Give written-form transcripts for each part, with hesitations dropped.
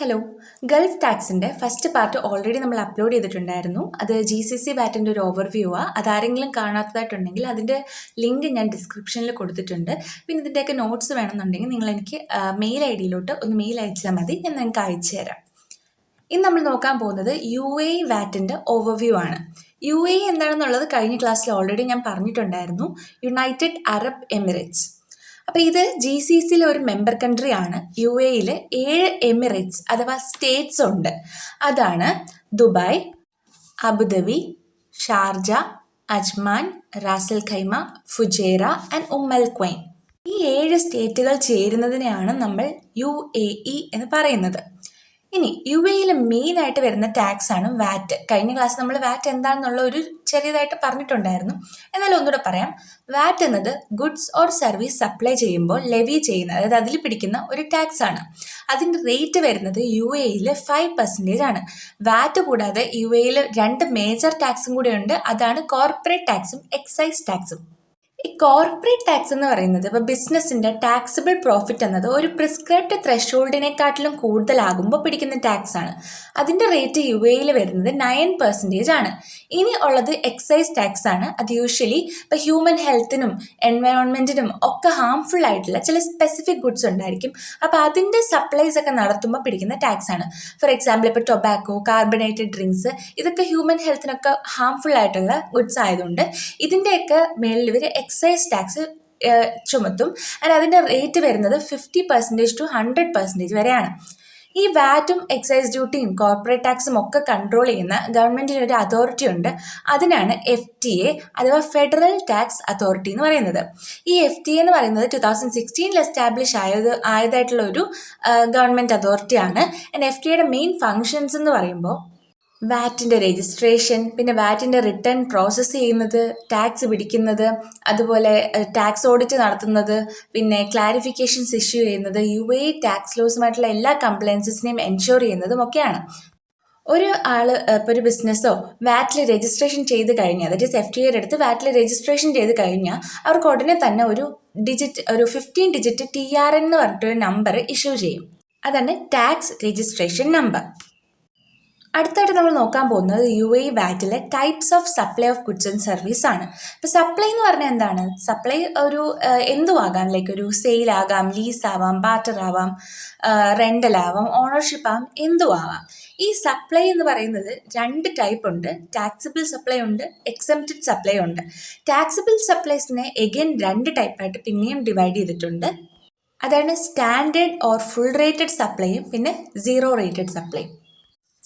Hello. Gulf ടാക്സിൻ്റെ first part already നമ്മൾ upload ചെയ്തിട്ടുണ്ടായിരുന്നു. അത് GCC വാറ്റിൻ്റെ ഒരു ഓവർവ്യൂ ആണ്. അതാരെങ്കിലും കാണാത്തതായിട്ടുണ്ടെങ്കിൽ അതിൻ്റെ ലിങ്ക് ഞാൻ ഡിസ്ക്രിപ്ഷനിൽ കൊടുത്തിട്ടുണ്ട്. പിന്നെ ഇതിൻ്റെയൊക്കെ നോട്ട്സ് വേണമെന്നുണ്ടെങ്കിൽ നിങ്ങൾ എനിക്ക് മെയിൽ ID ഒന്ന് മെയിൽ അയച്ചാൽ മതി, ഞാൻ നിങ്ങൾക്ക് അയച്ചു തരാം. ഇന്ന് നമ്മൾ നോക്കാൻ പോകുന്നത് UAE വാറ്റിൻ്റെ ഓവർവ്യൂ ആണ്. UAE എന്താണെന്നുള്ളത് കഴിഞ്ഞ ക്ലാസ്സിൽ ഓൾറെഡി ഞാൻ പറഞ്ഞിട്ടുണ്ടായിരുന്നു. United Arab Emirates. അപ്പോൾ ഇത് GCCയിലെ ഒരു മെമ്പർ കൺട്രി ആണ്. UAEയിൽ 7 എമിറേറ്റ്സ് അഥവാ സ്റ്റേറ്റ്സ് ഉണ്ട്. അതാണ് Dubai, Abu Dhabi, Sharjah, Ajman, Ras al Khaimah, Fujairah and Umm al Quwain. ഈ 7 സ്റ്റേറ്റുകൾ ചേരുന്നതിനെയാണ് നമ്മൾ UAE എന്ന് പറയുന്നത്. ഇനി UAEയിൽ മെയിനായിട്ട് വരുന്ന ടാക്സ് ആണ് വാറ്റ്. കഴിഞ്ഞ ക്ലാസ് നമ്മൾ വാറ്റ് എന്താണെന്നുള്ള ഒരു ചെറിയതായിട്ട് പറഞ്ഞിട്ടുണ്ടായിരുന്നു. എന്നാലും ഒന്നുകൂടെ പറയാം. വാറ്റ് എന്നത് ഗുഡ്സ് ഓർ സർവീസ് സപ്ലൈ ചെയ്യുമ്പോൾ ലെവി ചെയ്യുന്ന, അതായത് അതിൽ പിടിക്കുന്ന ഒരു ടാക്സ് ആണ്. അതിൻ്റെ റേറ്റ് വരുന്നത് UAEയിൽ 5% ആണ്. വാറ്റ് കൂടാതെ UAEയിൽ 2 മേജർ ടാക്സും കൂടെ ഉണ്ട്. അതാണ് കോർപ്പറേറ്റ് ടാക്സും എക്സൈസ് ടാക്സും. ഈ കോർപ്പറേറ്റ് ടാക്സ് എന്ന് പറയുന്നത് ഇപ്പോൾ ബിസിനസ്സിൻ്റെ ടാക്സബിൾ പ്രോഫിറ്റ് എന്നത് ഒരു പ്രിസ്ക്രൈബ്ഡ് ത്രെഷോൾഡിനെക്കാട്ടിലും കൂടുതലാകുമ്പോൾ പിടിക്കുന്ന ടാക്സ് ആണ്. അതിൻ്റെ റേറ്റ് UAEയിൽ വരുന്നത് 9% ആണ്. ഇനി ഉള്ളത് എക്സൈസ് ടാക്സ് ആണ്. അത് യൂഷ്വലി ഇപ്പോൾ ഹ്യൂമൻ ഹെൽത്തിനും എൻവയോൺമെൻറ്റിനും ഒക്കെ ഹാംഫുൾ ആയിട്ടുള്ള ചില സ്പെസിഫിക് ഗുഡ്സ് ഉണ്ടായിരിക്കും. അപ്പോൾ അതിൻ്റെ സപ്ലൈസ് ഒക്കെ നടത്തുമ്പോൾ പിടിക്കുന്ന ടാക്സ് ആണ്. ഫോർ എക്സാമ്പിൾ ഇപ്പോൾ ടൊബാക്കോ, കാർബണേറ്റഡ് ഡ്രിങ്ക്സ്, ഇതൊക്കെ ഹ്യൂമൻ ഹെൽത്തിനൊക്കെ ഹാംഫുൾ ആയിട്ടുള്ള ഗുഡ്സ് ആയതുകൊണ്ട് ഇതിൻ്റെയൊക്കെ മേലിൽ ഇവർ എക്സൈസ് ടാക്സ് ചുമത്തും. ആൻഡ് അതിൻ്റെ റേറ്റ് വരുന്നത് 50% to 100% വരെയാണ്. ഈ വാറ്റും എക്സൈസ് ഡ്യൂട്ടിയും കോർപ്പറേറ്റ് ടാക്സും ഒക്കെ കൺട്രോൾ ചെയ്യുന്ന ഗവൺമെൻറ്റിന് ഒരു അതോറിറ്റി ഉണ്ട്. അതിനാണ് FTA അഥവാ ഫെഡറൽ ടാക്സ് അതോറിറ്റി എന്ന് പറയുന്നത്. ഈ FTA എന്ന് പറയുന്നത് 2016 എസ്റ്റാബ്ലിഷ് ആയതായിട്ടുള്ള ഒരു ഗവൺമെൻറ് അതോറിറ്റിയാണ്. ആൻഡ് FTAയുടെ മെയിൻ ഫങ്ഷൻസ് എന്ന് പറയുമ്പോൾ വാറ്റിൻ്റെ രജിസ്ട്രേഷൻ, പിന്നെ വാറ്റിൻ്റെ റിട്ടേൺ പ്രോസസ്സ് ചെയ്യുന്നത്, ടാക്സ് പിടിക്കുന്നത്, അതുപോലെ ടാക്സ് ഓഡിറ്റ് നടത്തുന്നത്, പിന്നെ ക്ലാരിഫിക്കേഷൻസ് ഇഷ്യൂ ചെയ്യുന്നത്, UAE ടാക്സ് ലോസുമായിട്ടുള്ള എല്ലാ കംപ്ലയൻസസിനെയും എൻഷുർ ചെയ്യുന്നതും ഒക്കെയാണ്. ഒരു ആൾ ഇപ്പോൾ ഒരു ബിസിനസ്സോ വാറ്റിൽ രജിസ്ട്രേഷൻ ചെയ്ത് കഴിഞ്ഞാൽ, ദറ്റ് ഈസ് FTAയുടെ അടുത്ത് വാറ്റിൽ രജിസ്ട്രേഷൻ ചെയ്ത് കഴിഞ്ഞാൽ അവർക്ക് ഉടനെ തന്നെ ഒരു 15 ഡിജിറ്റ് TRN എന്ന് പറഞ്ഞിട്ടൊരു നമ്പർ ഇഷ്യൂ ചെയ്യും. അതാണ് ടാക്സ് രജിസ്ട്രേഷൻ നമ്പർ. അടുത്തായിട്ട് നമ്മൾ നോക്കാൻ പോകുന്നത് UAE വാറ്റിലെ types of supply of goods and service ആണ്. ഇപ്പോൾ സപ്ലൈ എന്ന് പറഞ്ഞാൽ എന്താണ്? സപ്ലൈ ഒരു എന്തുവാകാം, ലൈക്ക് ഒരു സെയിൽ ആകാം, ലീസ് ആവാം, ബാറ്റർ ആവാം, റെൻ്റൽ ആവാം, ഓണർഷിപ്പ് ആവാം, എന്തുവാകാം. ഈ സപ്ലൈ എന്ന് പറയുന്നത് 2 ടൈപ്പ് ഉണ്ട്. ടാക്സിബിൾ സപ്ലൈ ഉണ്ട്, എക്സംപ്റ്റഡ് സപ്ലൈ ഉണ്ട്. ടാക്സിബിൾ സപ്ലൈസിനെ എഗെയിൻ 2 ടൈപ്പായിട്ട് പിന്നെയും ഡിവൈഡ് ചെയ്തിട്ടുണ്ട്. അതാണ് സ്റ്റാൻഡേർഡ് ഓർ ഫുൾ റേറ്റഡ് സപ്ലൈയും പിന്നെ 0 റേറ്റഡ് സപ്ലൈയും.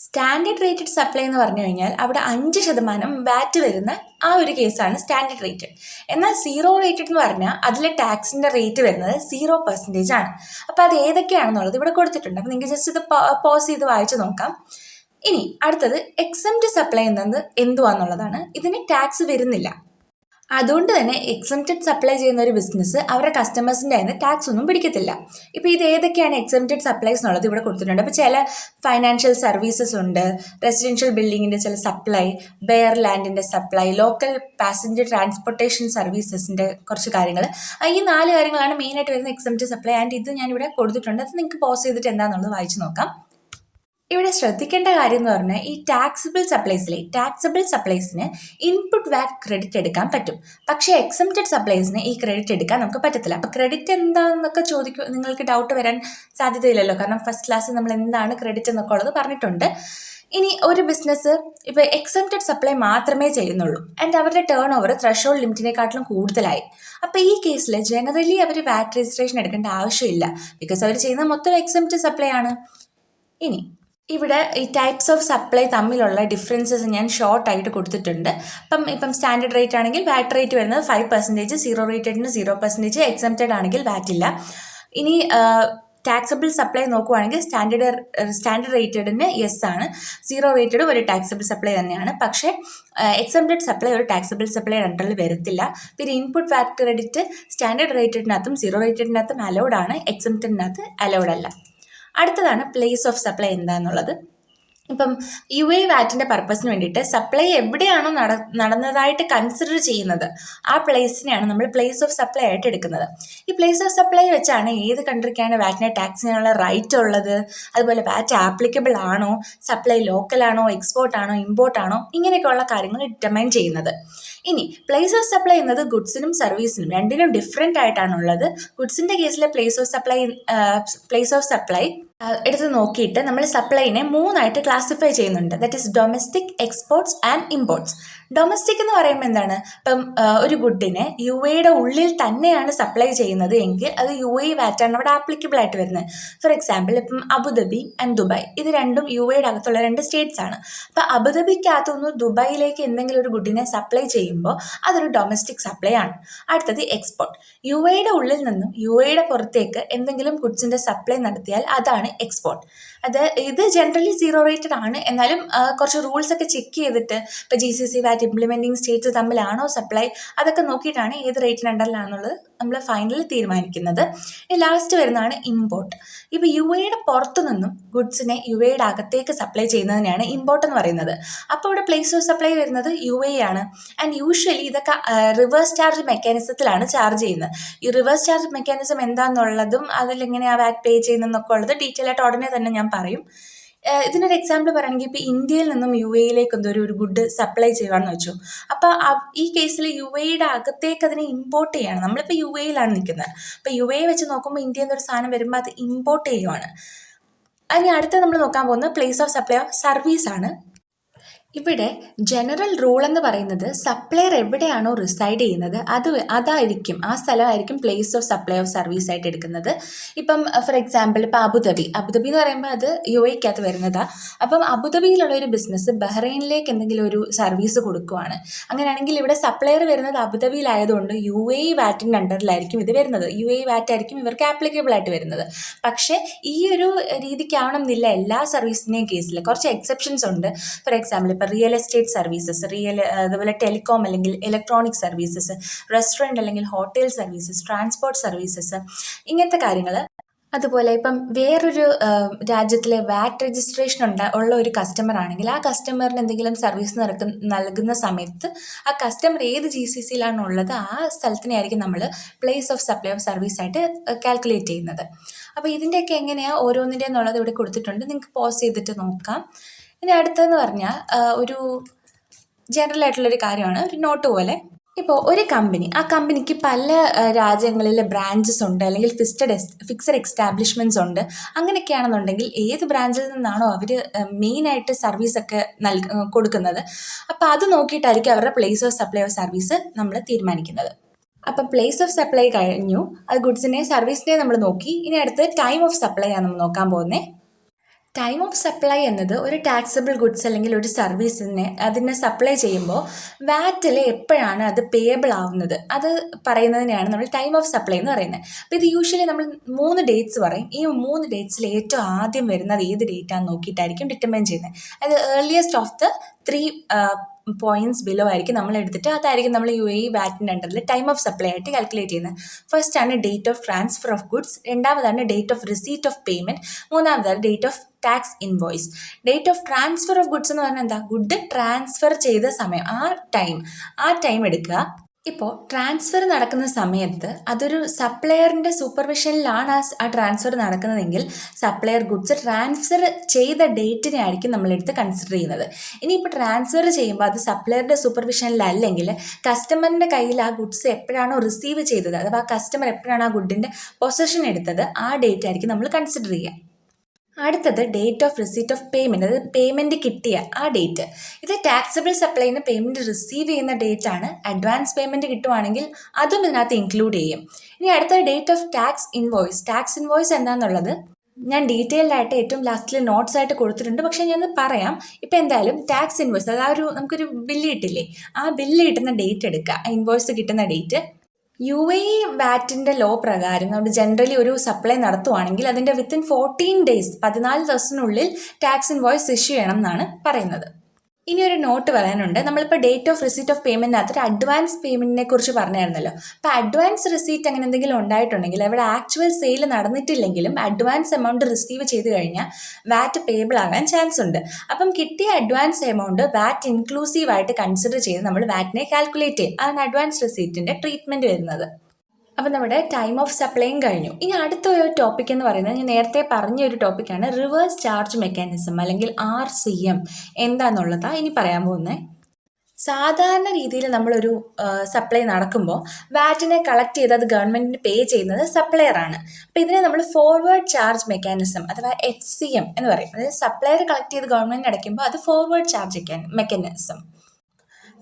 സ്റ്റാൻഡേർഡ് റേറ്റഡ് സപ്ലൈ എന്ന് പറഞ്ഞു കഴിഞ്ഞാൽ അവിടെ 5% വാറ്റ് വരുന്ന ആ ഒരു കേസാണ് സ്റ്റാൻഡേർഡ് റേറ്റഡ്. എന്നാൽ 0 റേറ്റഡ് എന്ന് പറഞ്ഞാൽ അതിലെ ടാക്സിൻ്റെ റേറ്റ് വരുന്നത് 0% ആണ്. അപ്പോൾ അത് ഏതൊക്കെയാണെന്നുള്ളത് ഇവിടെ കൊടുത്തിട്ടുണ്ട്. അപ്പോൾ നിങ്ങൾക്ക് ജസ്റ്റ് ഇത് പോസ് ചെയ്ത് വായിച്ച് നോക്കാം. ഇനി അടുത്തത് എക്സംപ്റ്റ് സപ്ലൈ എന്നത് എന്തുവാന്നുള്ളതാണ്. ഇതിന് ടാക്സ് വരുന്നില്ല. അതുകൊണ്ട് തന്നെ എക്സംപ്റ്റഡ് സപ്ലൈ ചെയ്യുന്ന ഒരു ബിസിനസ് അവരുടെ കസ്റ്റമേഴ്സിൻ്റെ അതിന് ടാക്സ് ഒന്നും പിടിക്കത്തില്ല. ഇപ്പോൾ ഇത് ഏതൊക്കെയാണ് എക്സംപ്റ്റഡ് സപ്ലൈസ് എന്നുള്ളത് ഇവിടെ കൊടുത്തിട്ടുണ്ട്. അപ്പോൾ ചില ഫൈനാൻഷ്യൽ സർവീസസ് ഉണ്ട്, റെസിഡൻഷ്യൽ ബിൽഡിങ്ങിൻ്റെ ചില സപ്ലൈ, ബെയർ ലാൻഡിൻ്റെ സപ്ലൈ, ലോക്കൽ പാസഞ്ചർ ട്രാൻസ്പോർട്ടേഷൻ സർവീസസിൻ്റെ കുറച്ച് കാര്യങ്ങൾ. ഈ 4 കാര്യങ്ങളാണ് മെയിനായിട്ട് വരുന്ന എക്സംപ്റ്റഡ് സപ്ലൈ. ആൻഡ് ഇത് ഞാനിവിടെ കൊടുത്തിട്ടുണ്ട്. അത് നിങ്ങൾക്ക് പോസ് ചെയ്തിട്ട് എന്താണെന്നുള്ളത് വായിച്ച് നോക്കാം. ഇവിടെ ശ്രദ്ധിക്കേണ്ട കാര്യം എന്ന് പറഞ്ഞാൽ ഈ ടാക്സിബിൾ സപ്ലൈസിന് ഇൻപുട്ട് വാറ്റ് ക്രെഡിറ്റ് എടുക്കാൻ പറ്റും. പക്ഷേ എക്സംപ്റ്റഡ് സപ്ലൈസിന് ഈ ക്രെഡിറ്റ് എടുക്കാൻ നമുക്ക് പറ്റത്തില്ല. അപ്പോൾ ക്രെഡിറ്റ് എന്താണെന്നൊക്കെ നിങ്ങൾക്ക് ഡൗട്ട് വരാൻ സാധ്യതയില്ലല്ലോ, കാരണം ഫസ്റ്റ് ക്ലാസ്സിൽ നമ്മൾ എന്താണ് ക്രെഡിറ്റ് എന്നൊക്കെ ഉള്ളത് പറഞ്ഞിട്ടുണ്ട്. ഇനി ഒരു ബിസിനസ് ഇപ്പോൾ എക്സംപ്റ്റഡ് സപ്ലൈ മാത്രമേ ചെയ്യുന്നുള്ളൂ ആൻഡ് അവരുടെ ടേൺ ഓവർ ത്രെഷോൾഡ് ലിമിറ്റിനെക്കാട്ടിലും കൂടുതലായി. അപ്പോൾ ഈ കേസിൽ ജനറലി അവർ വാറ്റ് രജിസ്ട്രേഷൻ എടുക്കേണ്ട ആവശ്യമില്ല, ബിക്കോസ് അവർ ചെയ്യുന്ന മൊത്തം എക്സംപ്റ്റഡ് സപ്ലൈ ആണ്. ഇനി ഇവിടെ ഈ ടൈപ്സ് ഓഫ് സപ്ലൈ തമ്മിലുള്ള ഡിഫറൻസസ് ഞാൻ ഷോർട്ടായിട്ട് കൊടുത്തിട്ടുണ്ട്. ഇപ്പം സ്റ്റാൻഡേർഡ് റേറ്റ് ആണെങ്കിൽ വാറ്റ് റേറ്റ് വരുന്നത് 5%, 0 റേറ്റഡിന് 0%, എക്സംപ്റ്റഡ് ആണെങ്കിൽ വാറ്റ് ഇല്ല. ഇനി ടാക്സബിൾ സപ്ലൈ നോക്കുവാണെങ്കിൽ സ്റ്റാൻഡേർഡ് റേറ്റഡിന് യെസ് ആണ്, 0 റേറ്റഡ് ഒരു ടാക്സബിൾ സപ്ലൈ തന്നെയാണ്. പക്ഷേ എക്സംപ്റ്റഡ് സപ്ലൈ ഒരു ടാക്സബിൾ സപ്ലൈ അണ്ടറിൽ വരത്തില്ല. പിന്നെ ഇൻപുട്ട് വാറ്റ് ക്രെഡിറ്റ് സ്റ്റാൻഡേർഡ് റേറ്റഡിനകത്തും 0 റേറ്റഡിനകത്തും അലൗഡ് ആണ്, എക്സംപ്റ്റഡിനകത്ത് അലൗഡ് അല്ല. അടുത്തതാണ് പ്ലേസ് ഓഫ് സപ്ലൈ എന്താണെന്നുള്ളത്. ഇപ്പം യു എ വാറ്റിൻ്റെ പർപ്പസിന് വേണ്ടിയിട്ട് സപ്ലൈ എവിടെയാണോ നടന്നതായിട്ട് കൺസിഡർ ചെയ്യുന്നത് ആ പ്ലേസിനെയാണ് നമ്മൾ പ്ലേസ് ഓഫ് സപ്ലൈ ആയിട്ട് എടുക്കുന്നത്. ഈ പ്ലേസ് ഓഫ് സപ്ലൈ വെച്ചാണ് ഏത് കൺട്രിക്കാണ് വാറ്റിനെ ടാക്സ് ചെയ്യാനുള്ള റൈറ്റ് ഉള്ളത്, അതുപോലെ വാറ്റ് ആപ്ലിക്കബിൾ ആണോ, സപ്ലൈ ലോക്കലാണോ, എക്സ്പോർട്ടാണോ, ഇമ്പോർട്ടാണോ, ഇങ്ങനെയൊക്കെയുള്ള കാര്യങ്ങൾ ഡിറ്റർമൈൻ ചെയ്യുന്നത്. ഇനി പ്ലേസ് ഓഫ് സപ്ലൈ എന്നത് ഗുഡ്സിനും സർവീസിനും രണ്ടിനും ഡിഫറെൻ്റ് ആയിട്ടാണുള്ളത്. ഗുഡ്സിൻ്റെ കേസിലെ പ്ലേസ് ഓഫ് സപ്ലൈ എടുത്ത് നോക്കിയിട്ട് നമ്മൾ സപ്ലൈനെ 3ആയിട്ട് ക്ലാസിഫൈ ചെയ്യുന്നുണ്ട്. That is domestic, exports and imports. Domestic എന്ന് പറയുമ്പോൾ എന്താണ്, ഇപ്പം ഒരു ഗുഡിനെ യു എയുടെ ഉള്ളിൽ തന്നെയാണ് സപ്ലൈ ചെയ്യുന്നത് എങ്കിൽ അത് യു എ വാറ്റാണ് അവിടെ ആപ്ലിക്കബിൾ ആയിട്ട് വരുന്നത്. ഫോർ എക്സാമ്പിൾ ഇപ്പം അബുദാബി ആൻഡ് ദുബായ്, ഇത് രണ്ടും യു എയുടെ അകത്തുള്ള 2 സ്റ്റേറ്റ്സ് ആണ്. അപ്പം അബുദാബിക്കകത്തുനിന്ന് ദുബായിലേക്ക് എന്തെങ്കിലും ഒരു ഗുഡിനെ സപ്ലൈ ചെയ്യുമ്പോൾ അതൊരു ഡൊമസ്റ്റിക് സപ്ലൈ ആണ്. അടുത്തത് എക്സ്പോർട്ട്. യു എയുടെ ഉള്ളിൽ നിന്നും യു എയുടെ പുറത്തേക്ക് എന്തെങ്കിലും ഗുഡ്സിൻ്റെ സപ്ലൈ നടത്തിയാൽ അതാണ് എക്സ്പോർട്ട്. ഇത് ജനറലി 0 റേറ്റഡ് ആണ്. എന്നാലും കുറച്ച് റൂൾസ് ഒക്കെ ചെക്ക് ചെയ്തിട്ട് ഇപ്പോൾ GCC വാറ്റ് ഇംപ്ലിമെൻറ്റിംഗ് സ്റ്റേറ്റ്സ് തമ്മിലാണോ സപ്ലൈ, അതൊക്കെ നോക്കിയിട്ടാണ് ഏത് റേറ്റിന് അണ്ടറിലാണെന്നുള്ളത് നമ്മൾ ഫൈനലി തീരുമാനിക്കുന്നത്. ഇനി ലാസ്റ്റ് വരുന്നതാണ് ഇമ്പോർട്ട്. ഇപ്പോൾ യു എയുടെ പുറത്തു നിന്നും ഗുഡ്സിനെ യു എയുടെ അകത്തേക്ക് സപ്ലൈ ചെയ്യുന്നതിനാണ് ഇമ്പോർട്ട് എന്ന് പറയുന്നത്. അപ്പോൾ ഇവിടെ പ്ലേസ് ഓഫ് സപ്ലൈ വരുന്നത് യു എ ആണ്. ആൻഡ് യൂഷ്വലി ഇതൊക്കെ റിവേഴ്സ് ചാർജ് മെക്കാനിസത്തിലാണ് ചാർജ് ചെയ്യുന്നത്. ഈ റിവേഴ്സ് ചാർജ് മെക്കാനിസം എന്താണെന്നുള്ളതും അതിലെങ്ങനെയാണ് വാറ്റ് പേ ചെയ്യുന്നതെന്നൊക്കെ ഉള്ളത് ഡീറ്റെയിൽ ആയിട്ട് ഉടനെ തന്നെ ഞാൻ പറയും. ഇതിനൊരു എക്സാമ്പിൾ പറയുകയാണെങ്കിൽ ഇപ്പോൾ ഇന്ത്യയിൽ നിന്നും യു എയിലേക്ക് ഒരു ഗുഡ് സപ്ലൈ ചെയ്യുകയാണെന്ന് വെച്ചു. അപ്പോൾ ഈ കേസിൽ യു എയുടെ അകത്തേക്ക് അതിനെ ഇമ്പോർട്ട് ചെയ്യാണ്. നമ്മളിപ്പോൾ യു എയിലാണ് നിൽക്കുന്നത്. അപ്പോൾ യു എ വെച്ച് നോക്കുമ്പോൾ ഇന്ത്യയിൽ നിന്നൊരു സാധനം വരുമ്പോൾ അത് ഇമ്പോർട്ട് ചെയ്യുവാണ്. അതിന് അടുത്ത് നമ്മൾ നോക്കാൻ പോകുന്നത് place of supply of service ആണ്. ഇവിടെ ജനറൽ റൂൾ എന്ന് പറയുന്നത് സപ്ലയർ എവിടെയാണോ റിസൈഡ് ചെയ്യുന്നത് അതായിരിക്കും, ആ സ്ഥലമായിരിക്കും place of supply of service ആയിട്ട് എടുക്കുന്നത്. ഇപ്പം ഫോർ എക്സാമ്പിൾ ഇപ്പോൾ അബുദാബി എന്ന് പറയുമ്പോൾ അത് യു എക്കകത്ത് വരുന്നതാണ്. അപ്പം അബുദാബിയിലുള്ള ഒരു ബിസിനസ് ബഹ്റൈനിലേക്ക് എന്തെങ്കിലും ഒരു സർവീസ് കൊടുക്കുവാണ്. അങ്ങനെയാണെങ്കിൽ ഇവിടെ സപ്ലയർ വരുന്നത് അബുദാബിയിലായതുകൊണ്ട് യു എ വാറ്റിൻ്റെ അണ്ടറിലായിരിക്കും ഇത് വരുന്നത്. യു എ വാറ്റ് ആയിരിക്കും ഇവർക്ക് ആപ്ലിക്കബിൾ ആയിട്ട് വരുന്നത്. പക്ഷേ ഈ ഒരു രീതിക്കാവണം എന്നില്ല എല്ലാ സർവീസിൻ്റെയും കേസിൽ. കുറച്ച് എക്സെപ്ഷൻസ് ഉണ്ട്. ഫോർ എക്സാമ്പിൾ ഇപ്പോൾ റിയൽ എസ്റ്റേറ്റ് സർവീസസ്, അതുപോലെ ടെലികോം അല്ലെങ്കിൽ ഇലക്ട്രോണിക് സർവീസസ്, റെസ്റ്റോറൻറ്റ് അല്ലെങ്കിൽ ഹോട്ടൽ സർവീസസ്, ട്രാൻസ്പോർട്ട് സർവീസസ്, ഇങ്ങനത്തെ കാര്യങ്ങൾ. അതുപോലെ ഇപ്പം വേറൊരു രാജ്യത്തിലെ വാറ്റ് രജിസ്ട്രേഷൻ ഉള്ള ഒരു കസ്റ്റമർ ആണെങ്കിൽ ആ കസ്റ്റമറിന് എന്തെങ്കിലും സർവീസ് നൽകുന്ന സമയത്ത് ആ കസ്റ്റമർ ഏത് GCCയിലാണുള്ളത് ആ സ്ഥലത്തിനെയായിരിക്കും നമ്മൾ place of supply of service ആയിട്ട് കാൽക്കുലേറ്റ് ചെയ്യുന്നത്. അപ്പോൾ ഇതിൻ്റെയൊക്കെ എങ്ങനെയാണ് ഓരോന്നിൻ്റെ എന്നുള്ളത് ഇവിടെ കൊടുത്തിട്ടുണ്ട്. നിങ്ങൾക്ക് പോസ് ചെയ്തിട്ട് നോക്കാം. ഇനി അടുത്തതെന്ന് പറഞ്ഞാൽ ഒരു ജനറൽ ആയിട്ടുള്ളൊരു കാര്യമാണ്, ഒരു നോട്ട് പോലെ. ഇപ്പോൾ ഒരു കമ്പനി, ആ കമ്പനിക്ക് പല രാജ്യങ്ങളിലെ ബ്രാഞ്ചസ് ഉണ്ട്, അല്ലെങ്കിൽ ഫിക്സഡ് എസ്റ്റാബ്ലിഷ്മെൻറ്റ്സ് ഉണ്ട്. അങ്ങനെയൊക്കെയാണെന്നുണ്ടെങ്കിൽ ഏത് ബ്രാഞ്ചിൽ നിന്നാണോ അവർ മെയിനായിട്ട് സർവീസൊക്കെ കൊടുക്കുന്നത്, അപ്പോൾ അത് നോക്കിയിട്ടായിരിക്കും അവരുടെ place of supply of service നമ്മൾ തീരുമാനിക്കുന്നത്. അപ്പം പ്ലേസ് ഓഫ് സപ്ലൈ കഴിഞ്ഞു, അത് ഗുഡ്സിനെയും സർവീസിനെയും നമ്മൾ നോക്കി. ഇനി അടുത്ത് ടൈം ഓഫ് സപ്ലൈ ആണ് നമ്മൾ നോക്കാൻ പോകുന്നത്. ടൈം ഓഫ് സപ്ലൈ എന്നത് ഒരു ടാക്സബിൾ ഗുഡ്സ് അല്ലെങ്കിൽ ഒരു അതിനെ സപ്ലൈ ചെയ്യുമ്പോൾ വാറ്റിൽ എപ്പോഴാണ് അത് പേയബിൾ ആവുന്നത് അത് പറയുന്നതിനെയാണ് നമ്മൾ ടൈം ഓഫ് സപ്ലൈ എന്ന് പറയുന്നത്. അപ്പോൾ ഇത് യൂഷ്വലി നമ്മൾ 3 ഡേറ്റ്സ് പറയും. ഈ 3 ഡേറ്റ്സിൽ ഏറ്റവും ആദ്യം വരുന്നത് ഏത് ഡേറ്റാന്ന് നോക്കിയിട്ടായിരിക്കും ഡിറ്റർമൈൻ ചെയ്യുന്നത്. അത് earliest of the 3 points below ആയിരിക്കും നമ്മൾ എടുത്തിട്ട് അതായിരിക്കും നമ്മൾ യു എ വാറ്റിൻ്റെ അണ്ടറിൽ ടൈം ഓഫ് സപ്ലൈ ആയിട്ട് കാൽക്കുലേറ്റ് ചെയ്യുന്നത്. ഫസ്റ്റ് ആണ് date of transfer of goods, രണ്ടാമതാണ് date of receipt of payment, മൂന്നാമതാണ് date of tax invoice. Date of transfer of goods എന്ന് പറഞ്ഞാൽ എന്താ, ഗുഡ് ട്രാൻസ്ഫർ ചെയ്ത സമയം, ആ ടൈം എടുക്കുക. ഇപ്പോൾ ട്രാൻസ്ഫർ നടക്കുന്ന സമയത്ത് അതൊരു സപ്ലയറിൻ്റെ സൂപ്പർവിഷനിലാണ് ആ ട്രാൻസ്ഫർ നടക്കുന്നതെങ്കിൽ സപ്ലയർ ഗുഡ്സ് ട്രാൻസ്ഫർ ചെയ്ത ഡേറ്റിനെ ആയിരിക്കും നമ്മളെടുത്ത് കൺസിഡർ ചെയ്യുന്നത്. ഇനിയിപ്പോൾ ട്രാൻസ്ഫർ ചെയ്യുമ്പോൾ അത് സപ്ലയറുടെ സൂപ്പർവിഷനിലല്ലെങ്കിൽ കസ്റ്റമറിൻ്റെ കയ്യിൽ ആ ഗുഡ്സ് എപ്പോഴാണോ റിസീവ് ചെയ്തത്, അഥവാ കസ്റ്റമർ എപ്പോഴാണ് ആ ഗുഡിൻ്റെ പൊസഷൻ എടുത്തത്, ആ ഡേറ്റ് ആയിരിക്കും നമ്മൾ കൺസിഡർ ചെയ്യുക. അടുത്തത് date of receipt of payment, അതായത് പേയ്മെൻറ്റ് കിട്ടിയ ആ ഡേറ്റ്. ഇത് ടാക്സബിൾ സപ്ലൈന്ന് പേയ്മെൻറ്റ് റിസീവ് ചെയ്യുന്ന ഡേറ്റ് ആണ്. അഡ്വാൻസ് പേയ്മെൻറ്റ് കിട്ടുവാണെങ്കിൽ അതും ഇതിനകത്ത് ഇൻക്ലൂഡ് ചെയ്യും. ഇനി അടുത്ത ഡേറ്റ് ഓഫ് ടാക്സ് ഇൻവോയ്സ് എന്താണെന്നുള്ളത് ഞാൻ ഡീറ്റെയിൽഡ് ആയിട്ട് ഏറ്റവും ലാസ്റ്റിൽ നോട്ട്സ് ആയിട്ട് കൊടുത്തിട്ടുണ്ട്. പക്ഷേ ഞാൻ പറയാം. ഇപ്പോൾ എന്തായാലും ടാക്സ് ഇൻവോയ്സ്, അതായത് നമുക്കൊരു ബില്ല് കിട്ടില്ലേ, ആ ബില്ല് കിട്ടുന്ന ഡേറ്റ് എടുക്കുക, ഇൻവോയ്സ് കിട്ടുന്ന ഡേറ്റ്. യു എ വാറ്റിൻ്റെ ലോ പ്രകാരം നമ്മൾ ജനറലി ഒരു സപ്ലൈ നടത്തുവാണെങ്കിൽ അതിൻ്റെ വിത്തിൻ 14 ഡേയ്സ് 14 ദിവസത്തിനുള്ളിൽ ടാക്സ് ഇൻവോയ്സ് ഇഷ്യൂ ചെയ്യണം എന്നാണ് പറയുന്നത്. ഇനി ഒരു നോട്ട് പറയാനുണ്ട്. നമ്മളിപ്പോൾ ഡേറ്റ് ഓഫ് റിസീറ്റ് ഓഫ് പേയ്മെൻറ്റിനകത്ത് ഒരു അഡ്വാൻസ് പേയ്മെൻറ്റിനെ കുറിച്ച് പറഞ്ഞായിരുന്നല്ലോ. അപ്പോൾ അഡ്വാൻസ് റിസീറ്റ് അങ്ങനെ എന്തെങ്കിലും ഉണ്ടായിട്ടുണ്ടെങ്കിൽ അവിടെ ആക്ച്വൽ സെയിൽ നടന്നിട്ടില്ലെങ്കിലും അഡ്വാൻസ് എമൗണ്ട് റിസീവ് ചെയ്ത് കഴിഞ്ഞാൽ വാറ്റ് പേബിൾ ആകാൻ ചാൻസ് ഉണ്ട്. അപ്പം കിട്ടിയ അഡ്വാൻസ് എമൗണ്ട് വാറ്റ് ഇൻക്ലൂസീവ് ആയിട്ട് കൺസിഡർ ചെയ്ത് നമ്മൾ വാറ്റിനെ കാൽക്കുലേറ്റ് ചെയ്യും. അതാണ് അഡ്വാൻസ് റിസീറ്റിൻ്റെ ട്രീറ്റ്മെൻറ്റ് വരുന്നത്. അപ്പം നമ്മുടെ ടൈം ഓഫ് സപ്ലൈയും കഴിഞ്ഞു. ഇനി അടുത്ത ഒരു ടോപ്പിക് എന്ന് പറയുന്നത് ഞാൻ നേരത്തെ പറഞ്ഞൊരു ടോപ്പിക്കാണ് റിവേഴ്സ് ചാർജ് മെക്കാനിസം അല്ലെങ്കിൽ RCM എന്താണെന്നുള്ളതാണ് ഇനി പറയാൻ പോകുന്നത്. സാധാരണ രീതിയിൽ നമ്മളൊരു സപ്ലൈ നടക്കുമ്പോൾ വാറ്റിനെ കളക്ട് ചെയ്ത് അത് ഗവൺമെൻറ്റിന് പേ ചെയ്യുന്നത് സപ്ലയറാണ്. അപ്പോൾ ഇതിനെ നമ്മൾ ഫോർവേഡ് ചാർജ് മെക്കാനിസം അഥവാ FCM എന്ന് പറയും. അതായത് സപ്ലയർ കളക്ട് ചെയ്ത് ഗവൺമെൻറ്റിന് അടയ്ക്കുമ്പോൾ അത് ഫോർവേഡ് ചാർജ് മെക്കാനിസം.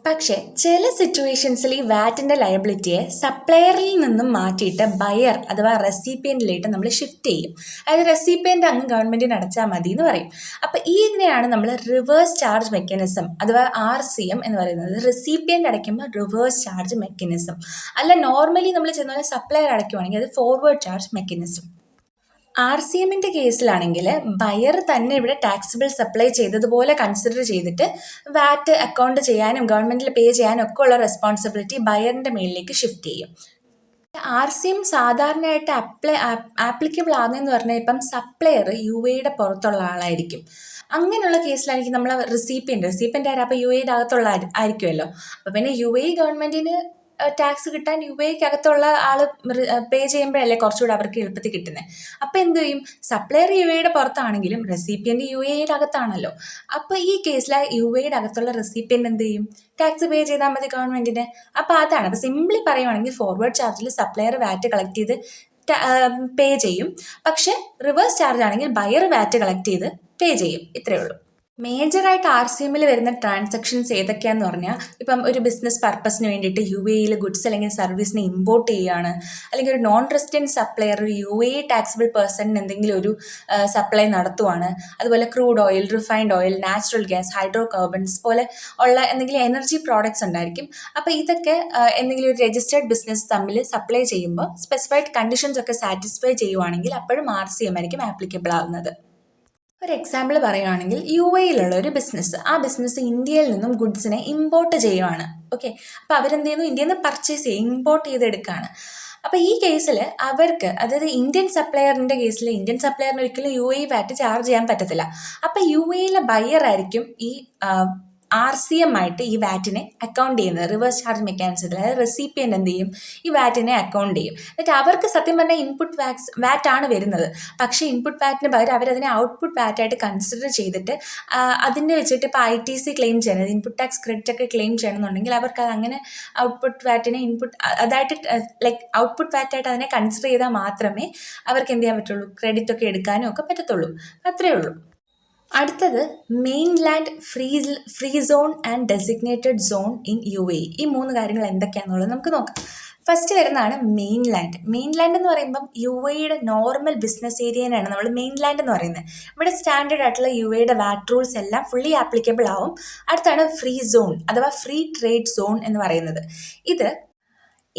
പക്ഷേ ചില സിറ്റുവേഷൻസിൽ ഈ വാറ്റിൻ്റെ ലയബിലിറ്റിയെ സപ്ലയറിൽ നിന്നും മാറ്റിയിട്ട് ബയർ അഥവാ റെസിപ്പിയൻറ്റിലേക്ക് നമ്മൾ ഷിഫ്റ്റ് ചെയ്യും. അതായത് റെസിപ്പിയൻ്റ് അങ്ങ് ഗവൺമെൻറ്റിന് അടച്ചാൽ മതി എന്ന് പറയും. അപ്പോൾ ഇതിനെയാണ് നമ്മൾ റിവേഴ്സ് ചാർജ് മെക്കാനിസം അഥവാ RCM എന്ന് പറയുന്നത്. റെസിപ്പിയൻ്റ് അടയ്ക്കുമ്പോൾ റിവേഴ്സ് ചാർജ് മെക്കാനിസം. അല്ല നോർമലി നമ്മൾ ചെന്നാൽ സപ്ലയർ അടയ്ക്കുവാണെങ്കിൽ അത് ഫോർവേഡ് ചാർജ് മെക്കാനിസം. RCMൻ്റെ കേസിലാണെങ്കിൽ ബയർ തന്നെ ഇവിടെ ടാക്സിബിൾ സപ്ലൈ ചെയ്തതുപോലെ കൺസിഡർ ചെയ്തിട്ട് വാറ്റ് അക്കൗണ്ട് ചെയ്യാനും ഗവൺമെൻറ്റിൽ പേ ചെയ്യാനും ഒക്കെ ഉള്ള റെസ്പോൺസിബിലിറ്റി ബയറിൻ്റെ മേളിലേക്ക് ഷിഫ്റ്റ് ചെയ്യും. RCM സാധാരണയായിട്ട് ആപ്ലിക്കബിൾ ആകുന്നതെന്ന് പറഞ്ഞാൽ ഇപ്പം സപ്ലയർ UAEയുടെ പുറത്തുള്ള ആളായിരിക്കും. അങ്ങനെയുള്ള കേസിലായിരിക്കും നമ്മൾ റെസിപ്പിയൻ്റ് ആരാ അപ്പോൾ UAEയുടെ അകത്തുള്ള ആയിരിക്കുമല്ലോ. അപ്പോൾ പിന്നെ UAE ഗവൺമെൻറ്റിന് ടാക്സ് കിട്ടാൻ UAEക്ക് അകത്തുള്ള ആൾ പേ ചെയ്യുമ്പോഴല്ലേ കുറച്ചുകൂടെ അവർക്ക് എളുപ്പത്തിൽ കിട്ടുന്നത്. അപ്പോൾ എന്ത് ചെയ്യും, സപ്ലയർ UAEയുടെ പുറത്താണെങ്കിലും റെസിപ്പിയൻ്റ് UAEയുടെ അകത്താണല്ലോ. അപ്പോൾ ഈ കേസിൽ UAEയുടെ അകത്തുള്ള റെസിപ്പിയൻ്റ് എന്ത് ചെയ്യും, ടാക്സ് പേ ചെയ്താൽ മതി ഗവൺമെൻറ്റിന്. അപ്പോൾ അതാണ്. അപ്പോൾ സിംപ്ലി പറയുവാണെങ്കിൽ ഫോർവേഡ് ചാർജിൽ സപ്ലയർ വാറ്റ് കളക്ട് ചെയ്ത് പേ ചെയ്യും. പക്ഷേ റിവേഴ്സ് ചാർജ് ആണെങ്കിൽ ബയർ വാറ്റ് കളക്ട് ചെയ്ത് പേ ചെയ്യും. ഇത്രയേ ഉള്ളൂ. മേജറായിട്ട് RCMൽ വരുന്ന ട്രാൻസാക്ഷൻസ് ഏതൊക്കെയാണെന്ന് പറഞ്ഞാൽ ഇപ്പം ഒരു ബിസിനസ് പർപ്പസിന് വേണ്ടിയിട്ട് UAEയിൽ ഗുഡ്സ് അല്ലെങ്കിൽ സർവീസിനെ ഇമ്പോർട്ട് ചെയ്യുകയാണ്, അല്ലെങ്കിൽ ഒരു നോൺ റെസിഡൻറ്റ് സപ്ലയർ ഒരു UAE ടാക്സിബിൾ പേഴ്സണിന് എന്തെങ്കിലും ഒരു സപ്ലൈ നടത്തുവാണ്, അതുപോലെ crude oil, refined oil, natural gas, hydro carbons പോലെ ഉള്ള എന്തെങ്കിലും എനർജി പ്രോഡക്ട്സ് ഉണ്ടായിരിക്കും. അപ്പോൾ ഇതൊക്കെ എന്തെങ്കിലും ഒരു രജിസ്റ്റേർഡ് ബിസിനസ് തമ്മിൽ സപ്ലൈ ചെയ്യുമ്പോൾ സ്പെസിഫൈഡ് കണ്ടീഷൻസ് ഒക്കെ സാറ്റിസ്ഫൈ ചെയ്യുവാണെങ്കിൽ അപ്പോഴും RCM ആയിരിക്കും ആപ്ലിക്കബിൾ ആകുന്നത്. ഒരു എക്സാമ്പിൾ പറയുകയാണെങ്കിൽ UAEയിലുള്ള ഒരു ബിസിനസ്, ആ ബിസിനസ് ഇന്ത്യയിൽ നിന്നും ഗുഡ്സിനെ ഇമ്പോർട്ട് ചെയ്യുവാണ്. ഓക്കെ, അപ്പോൾ അവരെന്ത് ചെയ്യുന്നു, ഇന്ത്യയിൽ നിന്ന് പർച്ചേസ് ചെയ്യും, ഇമ്പോർട്ട് ചെയ്തെടുക്കുകയാണ്. അപ്പോൾ ഈ കേസിൽ അവർക്ക്, അതായത് ഇന്ത്യൻ സപ്ലയറിൻ്റെ കേസിൽ ഇന്ത്യൻ സപ്ലയറിന് ഒരിക്കലും UAE വാറ്റ് ചാർജ് ചെയ്യാൻ പറ്റത്തില്ല. അപ്പോൾ UAEയിലെ ബയർ ആയിരിക്കും ഈ RCM ആയിട്ട് ഈ വാറ്റിനെ അക്കൗണ്ട് ചെയ്യുന്നത്. റിവേഴ്സ് ചാർജ് മെക്കാനിസത്തിൽ അതായത് റെസിപ്പിയൻ്റ് എന്ത് ചെയ്യും, ഈ വാറ്റിനെ അക്കൗണ്ട് ചെയ്യും. എന്നിട്ട് അവർക്ക് സത്യം പറഞ്ഞാൽ ഇൻപുട്ട് വാറ്റാണ് വരുന്നത്. പക്ഷേ ഇൻപുട്ട് വാറ്റിന് പകരം അവരതിനെ ഔട്ട്പുട്ട് വാറ്റായിട്ട് കൺസിഡർ ചെയ്തിട്ട് അതിനെ വെച്ചിട്ട് ഇപ്പോൾ ITC ക്ലെയിം ചെയ്യണത്, ഇൻപുട്ട് ടാക്സ് ക്രെഡിറ്റ് ഒക്കെ ക്ലെയിം ചെയ്യണമെന്നുണ്ടെങ്കിൽ അവർക്ക് അതങ്ങനെ ഔട്ട്പുട്ട് വാറ്റിനെ അതായിട്ട് ലൈക്ക് ഔട്ട്പുട്ട് വാറ്റായിട്ട് അതിനെ കൺസിഡർ ചെയ്താൽ മാത്രമേ അവർക്ക് എന്ത് ചെയ്യാൻ പറ്റുള്ളൂ, ക്രെഡിറ്റ് ഒക്കെ എടുക്കാനും ഒക്കെ പറ്റത്തുള്ളൂ. അത്രയേ ഉള്ളൂ. അടുത്തത് mainland, free zone and designated zone in UAE. ഈ 3 കാര്യങ്ങൾ എന്തൊക്കെയാണെന്നുള്ളത് നമുക്ക് നോക്കാം. ഫസ്റ്റ് വരുന്നതാണ് മെയിൻലാൻഡ്. മെയിൻലാൻഡ് എന്ന് പറയുമ്പം UAEയുടെ നോർമൽ ബിസിനസ് ഏരിയനാണ് നമ്മൾ മെയിൻലാൻഡ് എന്ന് പറയുന്നത്. ഇവിടെ സ്റ്റാൻഡേർഡ് ആയിട്ടുള്ള UAEയുടെ വാറ്റ് റൂൾസ് എല്ലാം ഫുള്ളി ആപ്ലിക്കബിൾ ആവും. അടുത്താണ് ഫ്രീ സോൺ അഥവാ ഫ്രീ ട്രേഡ് സോൺ എന്ന് പറയുന്നത്. ഇത്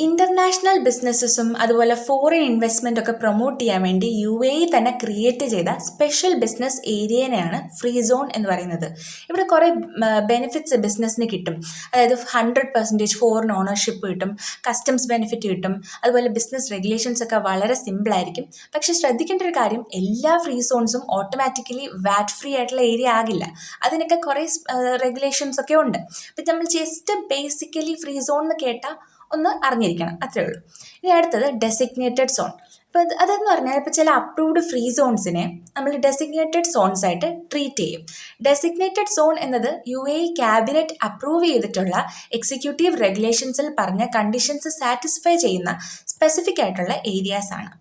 ഇൻ്റർനാഷണൽ ബിസിനസ്സസും അതുപോലെ ഫോറിൻ ഇൻവെസ്റ്റ്മെൻ്റ് ഒക്കെ പ്രൊമോട്ട് ചെയ്യാൻ വേണ്ടി UAE തന്നെ ക്രിയേറ്റ് ചെയ്ത സ്പെഷ്യൽ ബിസിനസ് ഏരിയനെയാണ് ഫ്രീ സോൺ എന്ന് പറയുന്നത്. ഇവിടെ കുറേ ബെനിഫിറ്റ്സ് ബിസിനസ്സിന് കിട്ടും. അതായത് 100% ഫോറിൻ ഓണർഷിപ്പ് കിട്ടും, കസ്റ്റംസ് ബെനിഫിറ്റ് കിട്ടും, അതുപോലെ ബിസിനസ് റെഗുലേഷൻസ് ഒക്കെ വളരെ സിമ്പിളായിരിക്കും. പക്ഷേ ശ്രദ്ധിക്കേണ്ട ഒരു കാര്യം, എല്ലാ ഫ്രീ സോൺസും ഓട്ടോമാറ്റിക്കലി വാറ്റ് ഫ്രീ ആയിട്ടുള്ള ഏരിയ ആകില്ല. അതിനൊക്കെ കുറേ റെഗുലേഷൻസ് ഒക്കെ ഉണ്ട്. അപ്പം നമ്മൾ ജസ്റ്റ് ബേസിക്കലി ഫ്രീ സോൺ എന്ന് കേട്ടാൽ ഒന്ന് അറിഞ്ഞിരിക്കണം, അത്രേ ഉള്ളൂ. ഇനി അടുത്തത് ഡെസിഗ്നേറ്റഡ് സോൺ. അപ്പോൾ അതെന്ന് പറഞ്ഞാൽ ഇപ്പോൾ ചില അപ്രൂവ്ഡ് ഫ്രീ സോൺസിനെ നമ്മൾ ഡെസിഗ്നേറ്റഡ് സോൺസ് ആയിട്ട് ട്രീറ്റ് ചെയ്യും. ഡെസിഗ്നേറ്റഡ് സോൺ എന്നത് UAE ക്യാബിനറ്റ് അപ്രൂവ് ചെയ്തിട്ടുള്ള എക്സിക്യൂട്ടീവ് റെഗുലേഷൻസിൽ പറഞ്ഞ കണ്ടീഷൻസ് സാറ്റിസ്ഫൈ ചെയ്യുന്ന സ്പെസിഫിക് ആയിട്ടുള്ള ഏരിയാസ് ആണ്.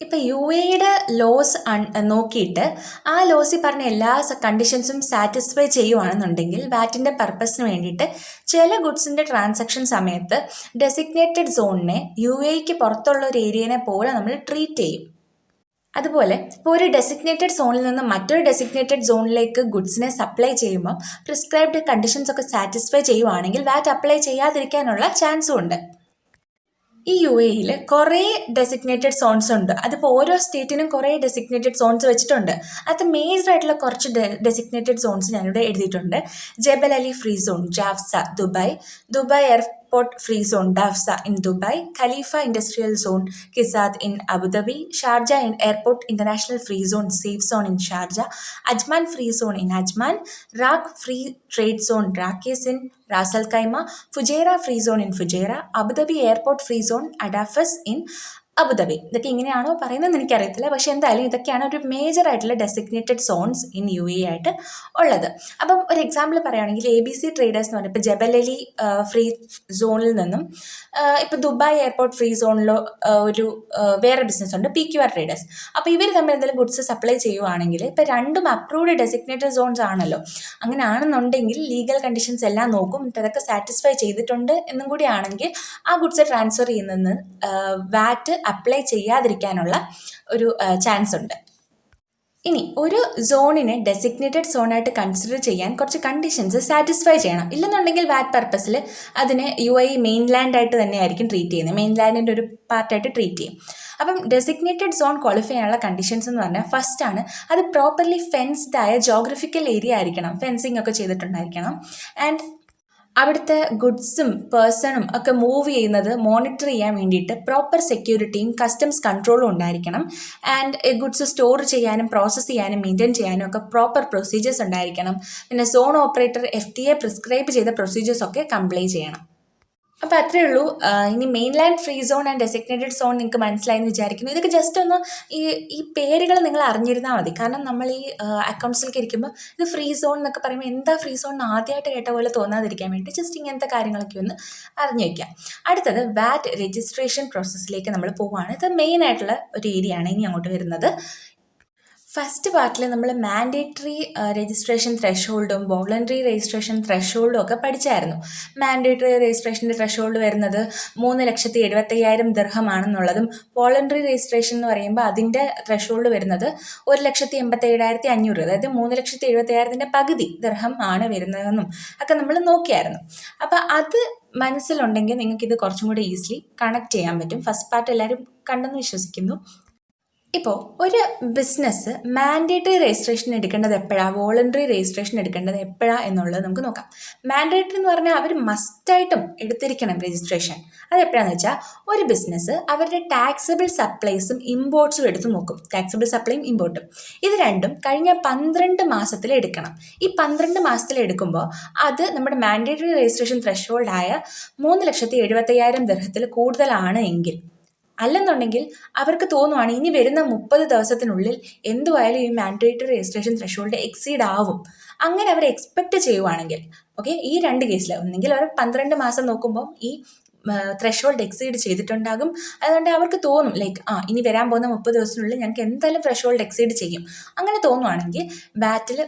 ഇപ്പം UAEയുടെ ലോസ് നോക്കിയിട്ട് ആ ലോസിൽ പറഞ്ഞ എല്ലാ കണ്ടീഷൻസും സാറ്റിസ്ഫൈ ചെയ്യുവാണെന്നുണ്ടെങ്കിൽ വാറ്റിൻ്റെ പർപ്പസിന് വേണ്ടിയിട്ട് ചില ഗുഡ്സിൻ്റെ ട്രാൻസാക്ഷൻ സമയത്ത് ഡെസിഗ്നേറ്റഡ് സോണിനെ UAEക്ക് പുറത്തുള്ള ഒരു ഏരിയനെ പോലെ നമ്മൾ ട്രീറ്റ് ചെയ്യും. അതുപോലെ ഇപ്പോൾ ഒരു ഡെസിഗ്നേറ്റഡ് സോണിൽ നിന്ന് മറ്റൊരു ഡെസിഗ്നേറ്റഡ് സോണിലേക്ക് ഗുഡ്സിനെ സപ്ലൈ ചെയ്യുമ്പോൾ പ്രിസ്ക്രൈബ്ഡ് കണ്ടീഷൻസ് ഒക്കെ സാറ്റിസ്ഫൈ ചെയ്യുവാണെങ്കിൽ വാറ്റ് അപ്ലൈ ചെയ്യാതിരിക്കാനുള്ള ചാൻസും ഉണ്ട്. ഈ യു എയിൽ കുറേ ഡെസിഗ്നേറ്റഡ് സോൺസ് ഉണ്ട്. അതിപ്പോൾ ഓരോ സ്റ്റേറ്റിനും കുറേ ഡെസിഗ്നേറ്റഡ് സോൺസ് വെച്ചിട്ടുണ്ട്. അത് മേജർ ആയിട്ടുള്ള കുറച്ച് ഡെസിഗ്നേറ്റഡ് സോൺസ് ഞാനിവിടെ എഴുതിയിട്ടുണ്ട്. Jebel Ali free zone JAFZA Dubai, Dubai airport free zone DAFZA in Dubai, Khalifa industrial zone KIZAD in Abu Dhabi, Sharjah airport international free zone SAIF zone in Sharjah, Ajman free zone in Ajman, RAK free trade zone RAKEZ in Ras Al Khaimah, Fujairah free zone in Fujairah, Abu Dhabi airport free zone ADAFZ in Abu Dhabi. ഇതൊക്കെ ഇങ്ങനെയാണോ പറയുന്നതെന്ന് എനിക്കറിയത്തില്ല. പക്ഷേ എന്തായാലും ഇതൊക്കെയാണ് ഒരു major ആയിട്ടുള്ള designated zones in U A ആയിട്ട് ഉള്ളത്. അപ്പം ഒരു എക്സാമ്പിൾ പറയുകയാണെങ്കിൽ ABC ട്രേഡേഴ്സ് എന്ന് പറഞ്ഞാൽ ഇപ്പോൾ ജബൽ അലി ഫ്രീ സോണിൽ നിന്നും ഇപ്പോൾ ദുബായ് എയർപോർട്ട് ഫ്രീ സോണിലോ ഒരു വേറെ ബിസിനസ് ഉണ്ട് PQR ട്രേഡേഴ്സ്. അപ്പോൾ ഇവർ തമ്മിൽ എന്തെങ്കിലും ഗുഡ്സ് സപ്ലൈ ചെയ്യുവാണെങ്കിൽ ഇപ്പോൾ രണ്ടും അപ്രൂവ്ഡ് ഡെസിഗ്നേറ്റഡ് സോൺസ് ആണല്ലോ. അങ്ങനെ ആണെന്നുണ്ടെങ്കിൽ ലീഗൽ കണ്ടീഷൻസ് എല്ലാം നോക്കും. അതൊക്കെ സാറ്റിസ്ഫൈ ചെയ്തിട്ടുണ്ട് എന്നും കൂടി ആണെങ്കിൽ ആ ഗുഡ്സ് ട്രാൻസ്ഫർ ചെയ്യുന്നതിന് വാറ്റ് അപ്ലൈ ചെയ്യാതിരിക്കാനുള്ള ഒരു ചാൻസ് ഉണ്ട്. ഇനി ഒരു സോണിനെ ഡെസിഗ്നേറ്റഡ് സോണായിട്ട് കൺസിഡർ ചെയ്യാൻ കുറച്ച് കണ്ടീഷൻസ് സാറ്റിസ്ഫൈ ചെയ്യണം. ഇല്ലെന്നുണ്ടെങ്കിൽ വാറ്റ് പർപ്പസിൽ അതിനെ UAE മെയിൻലാൻഡ് ആയിട്ട് തന്നെയായിരിക്കും ട്രീറ്റ് ചെയ്യുന്നത്. മെയിൻലാൻഡിൻ്റെ ഒരു പാർട്ടായിട്ട് ട്രീറ്റ് ചെയ്യും. അപ്പം ഡെസിഗ്നേറ്റഡ് സോൺ ക്വാളിഫൈ ചെയ്യാനുള്ള കണ്ടീഷൻസ് എന്ന് പറഞ്ഞാൽ ഫസ്റ്റ് ആണ് അത് പ്രോപ്പർലി ഫെൻസ്ഡ് ആയ ജോഗ്രഫിക്കൽ ഏരിയ ആയിരിക്കണം. ഫെൻസിങ് ഒക്കെ ചെയ്തിട്ടുണ്ടായിരിക്കണം. ആൻഡ് അവിടുത്തെ ഗുഡ്സും പേഴ്സണും ഒക്കെ മൂവ് ചെയ്യുന്നത് മോണിറ്റർ ചെയ്യാൻ വേണ്ടിയിട്ട് പ്രോപ്പർ സെക്യൂരിറ്റിയും കസ്റ്റംസ് കൺട്രോളും ഉണ്ടായിരിക്കണം. ആൻഡ് ഗുഡ്സ് സ്റ്റോർ ചെയ്യാനും പ്രോസസ്സ് ചെയ്യാനും മെയിൻറ്റെയിൻ ചെയ്യാനും ഒക്കെ പ്രോപ്പർ പ്രൊസീജിയേഴ്സ് ഉണ്ടായിരിക്കണം. പിന്നെ സോൺ ഓപ്പറേറ്റർ FTA പ്രിസ്ക്രൈബ് ചെയ്ത പ്രൊസീജിയേഴ്സ് ഒക്കെ കംപ്ലൈ ചെയ്യണം. അപ്പോൾ അത്രയേ ഉള്ളൂ. ഇനി mainland free zone and designated zone നിങ്ങൾക്ക് മനസ്സിലായെന്ന് വിചാരിക്കുന്നു. ഇതൊക്കെ ജസ്റ്റ് ഒന്ന് ഈ പേരുകൾ നിങ്ങൾ അറിഞ്ഞിരുന്നാൽ മതി. കാരണം നമ്മൾ ഈ അക്കൗണ്ട്സിലേക്ക് ഇരിക്കുമ്പോൾ ഇത് ഫ്രീ സോൺ എന്നൊക്കെ പറയുമ്പോൾ എന്താ ഫ്രീ സോൺ ആദ്യമായിട്ട് കേട്ട പോലെ തോന്നാതിരിക്കാൻ വേണ്ടി ജസ്റ്റ് ഇങ്ങനത്തെ കാര്യങ്ങളൊക്കെ ഒന്ന് അറിഞ്ഞു വയ്ക്കാം. അടുത്തത് വാറ്റ് രജിസ്ട്രേഷൻ പ്രോസസ്സിലേക്ക് നമ്മൾ പോവുകയാണ്. ഇത് മെയിൻ ആയിട്ടുള്ള ഒരു ഏരിയ ആണ് ഇനി അങ്ങോട്ട് വരുന്നത്. ഫസ്റ്റ് പാർട്ടിൽ നമ്മൾ മാൻഡേറ്ററി രജിസ്ട്രേഷൻ ത്രെഷോൾഡും വോളണ്ടറി രജിസ്ട്രേഷൻ ത്രെഷോൾഡും ഒക്കെ പഠിച്ചായിരുന്നു. മാൻഡേറ്ററി രജിസ്ട്രേഷൻ്റെ ത്രെഷോൾഡ് വരുന്നത് 3,75,000 ദിർഹമാണെന്നുള്ളതും വോളണ്ടറി രജിസ്ട്രേഷൻ എന്ന് പറയുമ്പോൾ അതിൻ്റെ ത്രെഷോൾഡ് വരുന്നത് 1,87,500, അതായത് 3,70,000 പകുതി ദിർഹം ആണ് വരുന്നതെന്നും ഒക്കെ നമ്മൾ നോക്കിയായിരുന്നു. അപ്പോൾ അത് മനസ്സിലുണ്ടെങ്കിൽ നിങ്ങൾക്കിത് കുറച്ചും കൂടി ഈസിലി കണക്ട് ചെയ്യാൻ പറ്റും. ഫസ്റ്റ് പാർട്ട് എല്ലാവരും കണ്ടെന്ന് വിശ്വസിക്കുന്നു. ഇപ്പോൾ ഒരു ബിസിനസ് മാൻഡേറ്ററി രജിസ്ട്രേഷൻ എടുക്കേണ്ടത് എപ്പോഴാണ്, വോളണ്ടറി രജിസ്ട്രേഷൻ എടുക്കേണ്ടത് എപ്പോഴാണ് എന്നുള്ളത് നമുക്ക് നോക്കാം. മാൻഡേറ്ററി എന്ന് പറഞ്ഞാൽ അവർ മസ്റ്റായിട്ടും എടുത്തിരിക്കണം രജിസ്ട്രേഷൻ. അത് എപ്പോഴാണെന്ന് വെച്ചാൽ ഒരു ബിസിനസ് അവരുടെ ടാക്സബിൾ സപ്ലൈസും ഇമ്പോർട്ട്സും എടുത്ത് നോക്കും. ടാക്സബിൾ സപ്ലൈയും ഇമ്പോർട്ടും ഇത് രണ്ടും കഴിഞ്ഞ 12 മാസത്തിൽ എടുക്കണം. ഈ 12 മാസത്തിൽ എടുക്കുമ്പോൾ അത് നമ്മുടെ മാൻഡേറ്ററി രജിസ്ട്രേഷൻ ത്രെഷോൾഡായ 3,70,000 ദിർഹത്തിൽ കൂടുതലാണ് എങ്കിൽ, അല്ലെന്നുണ്ടെങ്കിൽ അവർക്ക് തോന്നുവാണ് ഇനി വരുന്ന 30 ദിവസത്തിനുള്ളിൽ എന്തുവായാലും ഈ മാൻഡേറ്ററി രജിസ്ട്രേഷൻ ത്രെഷോൾഡ് എക്സീഡ് ആവും, അങ്ങനെ അവർ എക്സ്പെക്റ്റ് ചെയ്യുവാണെങ്കിൽ, ഓക്കെ, ഈ രണ്ട് കേസിൽ ഒന്നെങ്കിൽ അവർ 12 മാസം നോക്കുമ്പോൾ ഈ ത്രെഷോൾഡ് എക്സീഡ് ചെയ്തിട്ടുണ്ടാകും. അതുകൊണ്ട് അവർക്ക് തോന്നും ലൈക്ക് ഇനി വരാൻ പോകുന്ന 30 ദിവസത്തിനുള്ളിൽ ഞങ്ങൾക്ക് എന്തായാലും ത്രെഷോൾഡ് എക്സീഡ് ചെയ്യും. അങ്ങനെ തോന്നുവാണെങ്കിൽ വാറ്റിൽ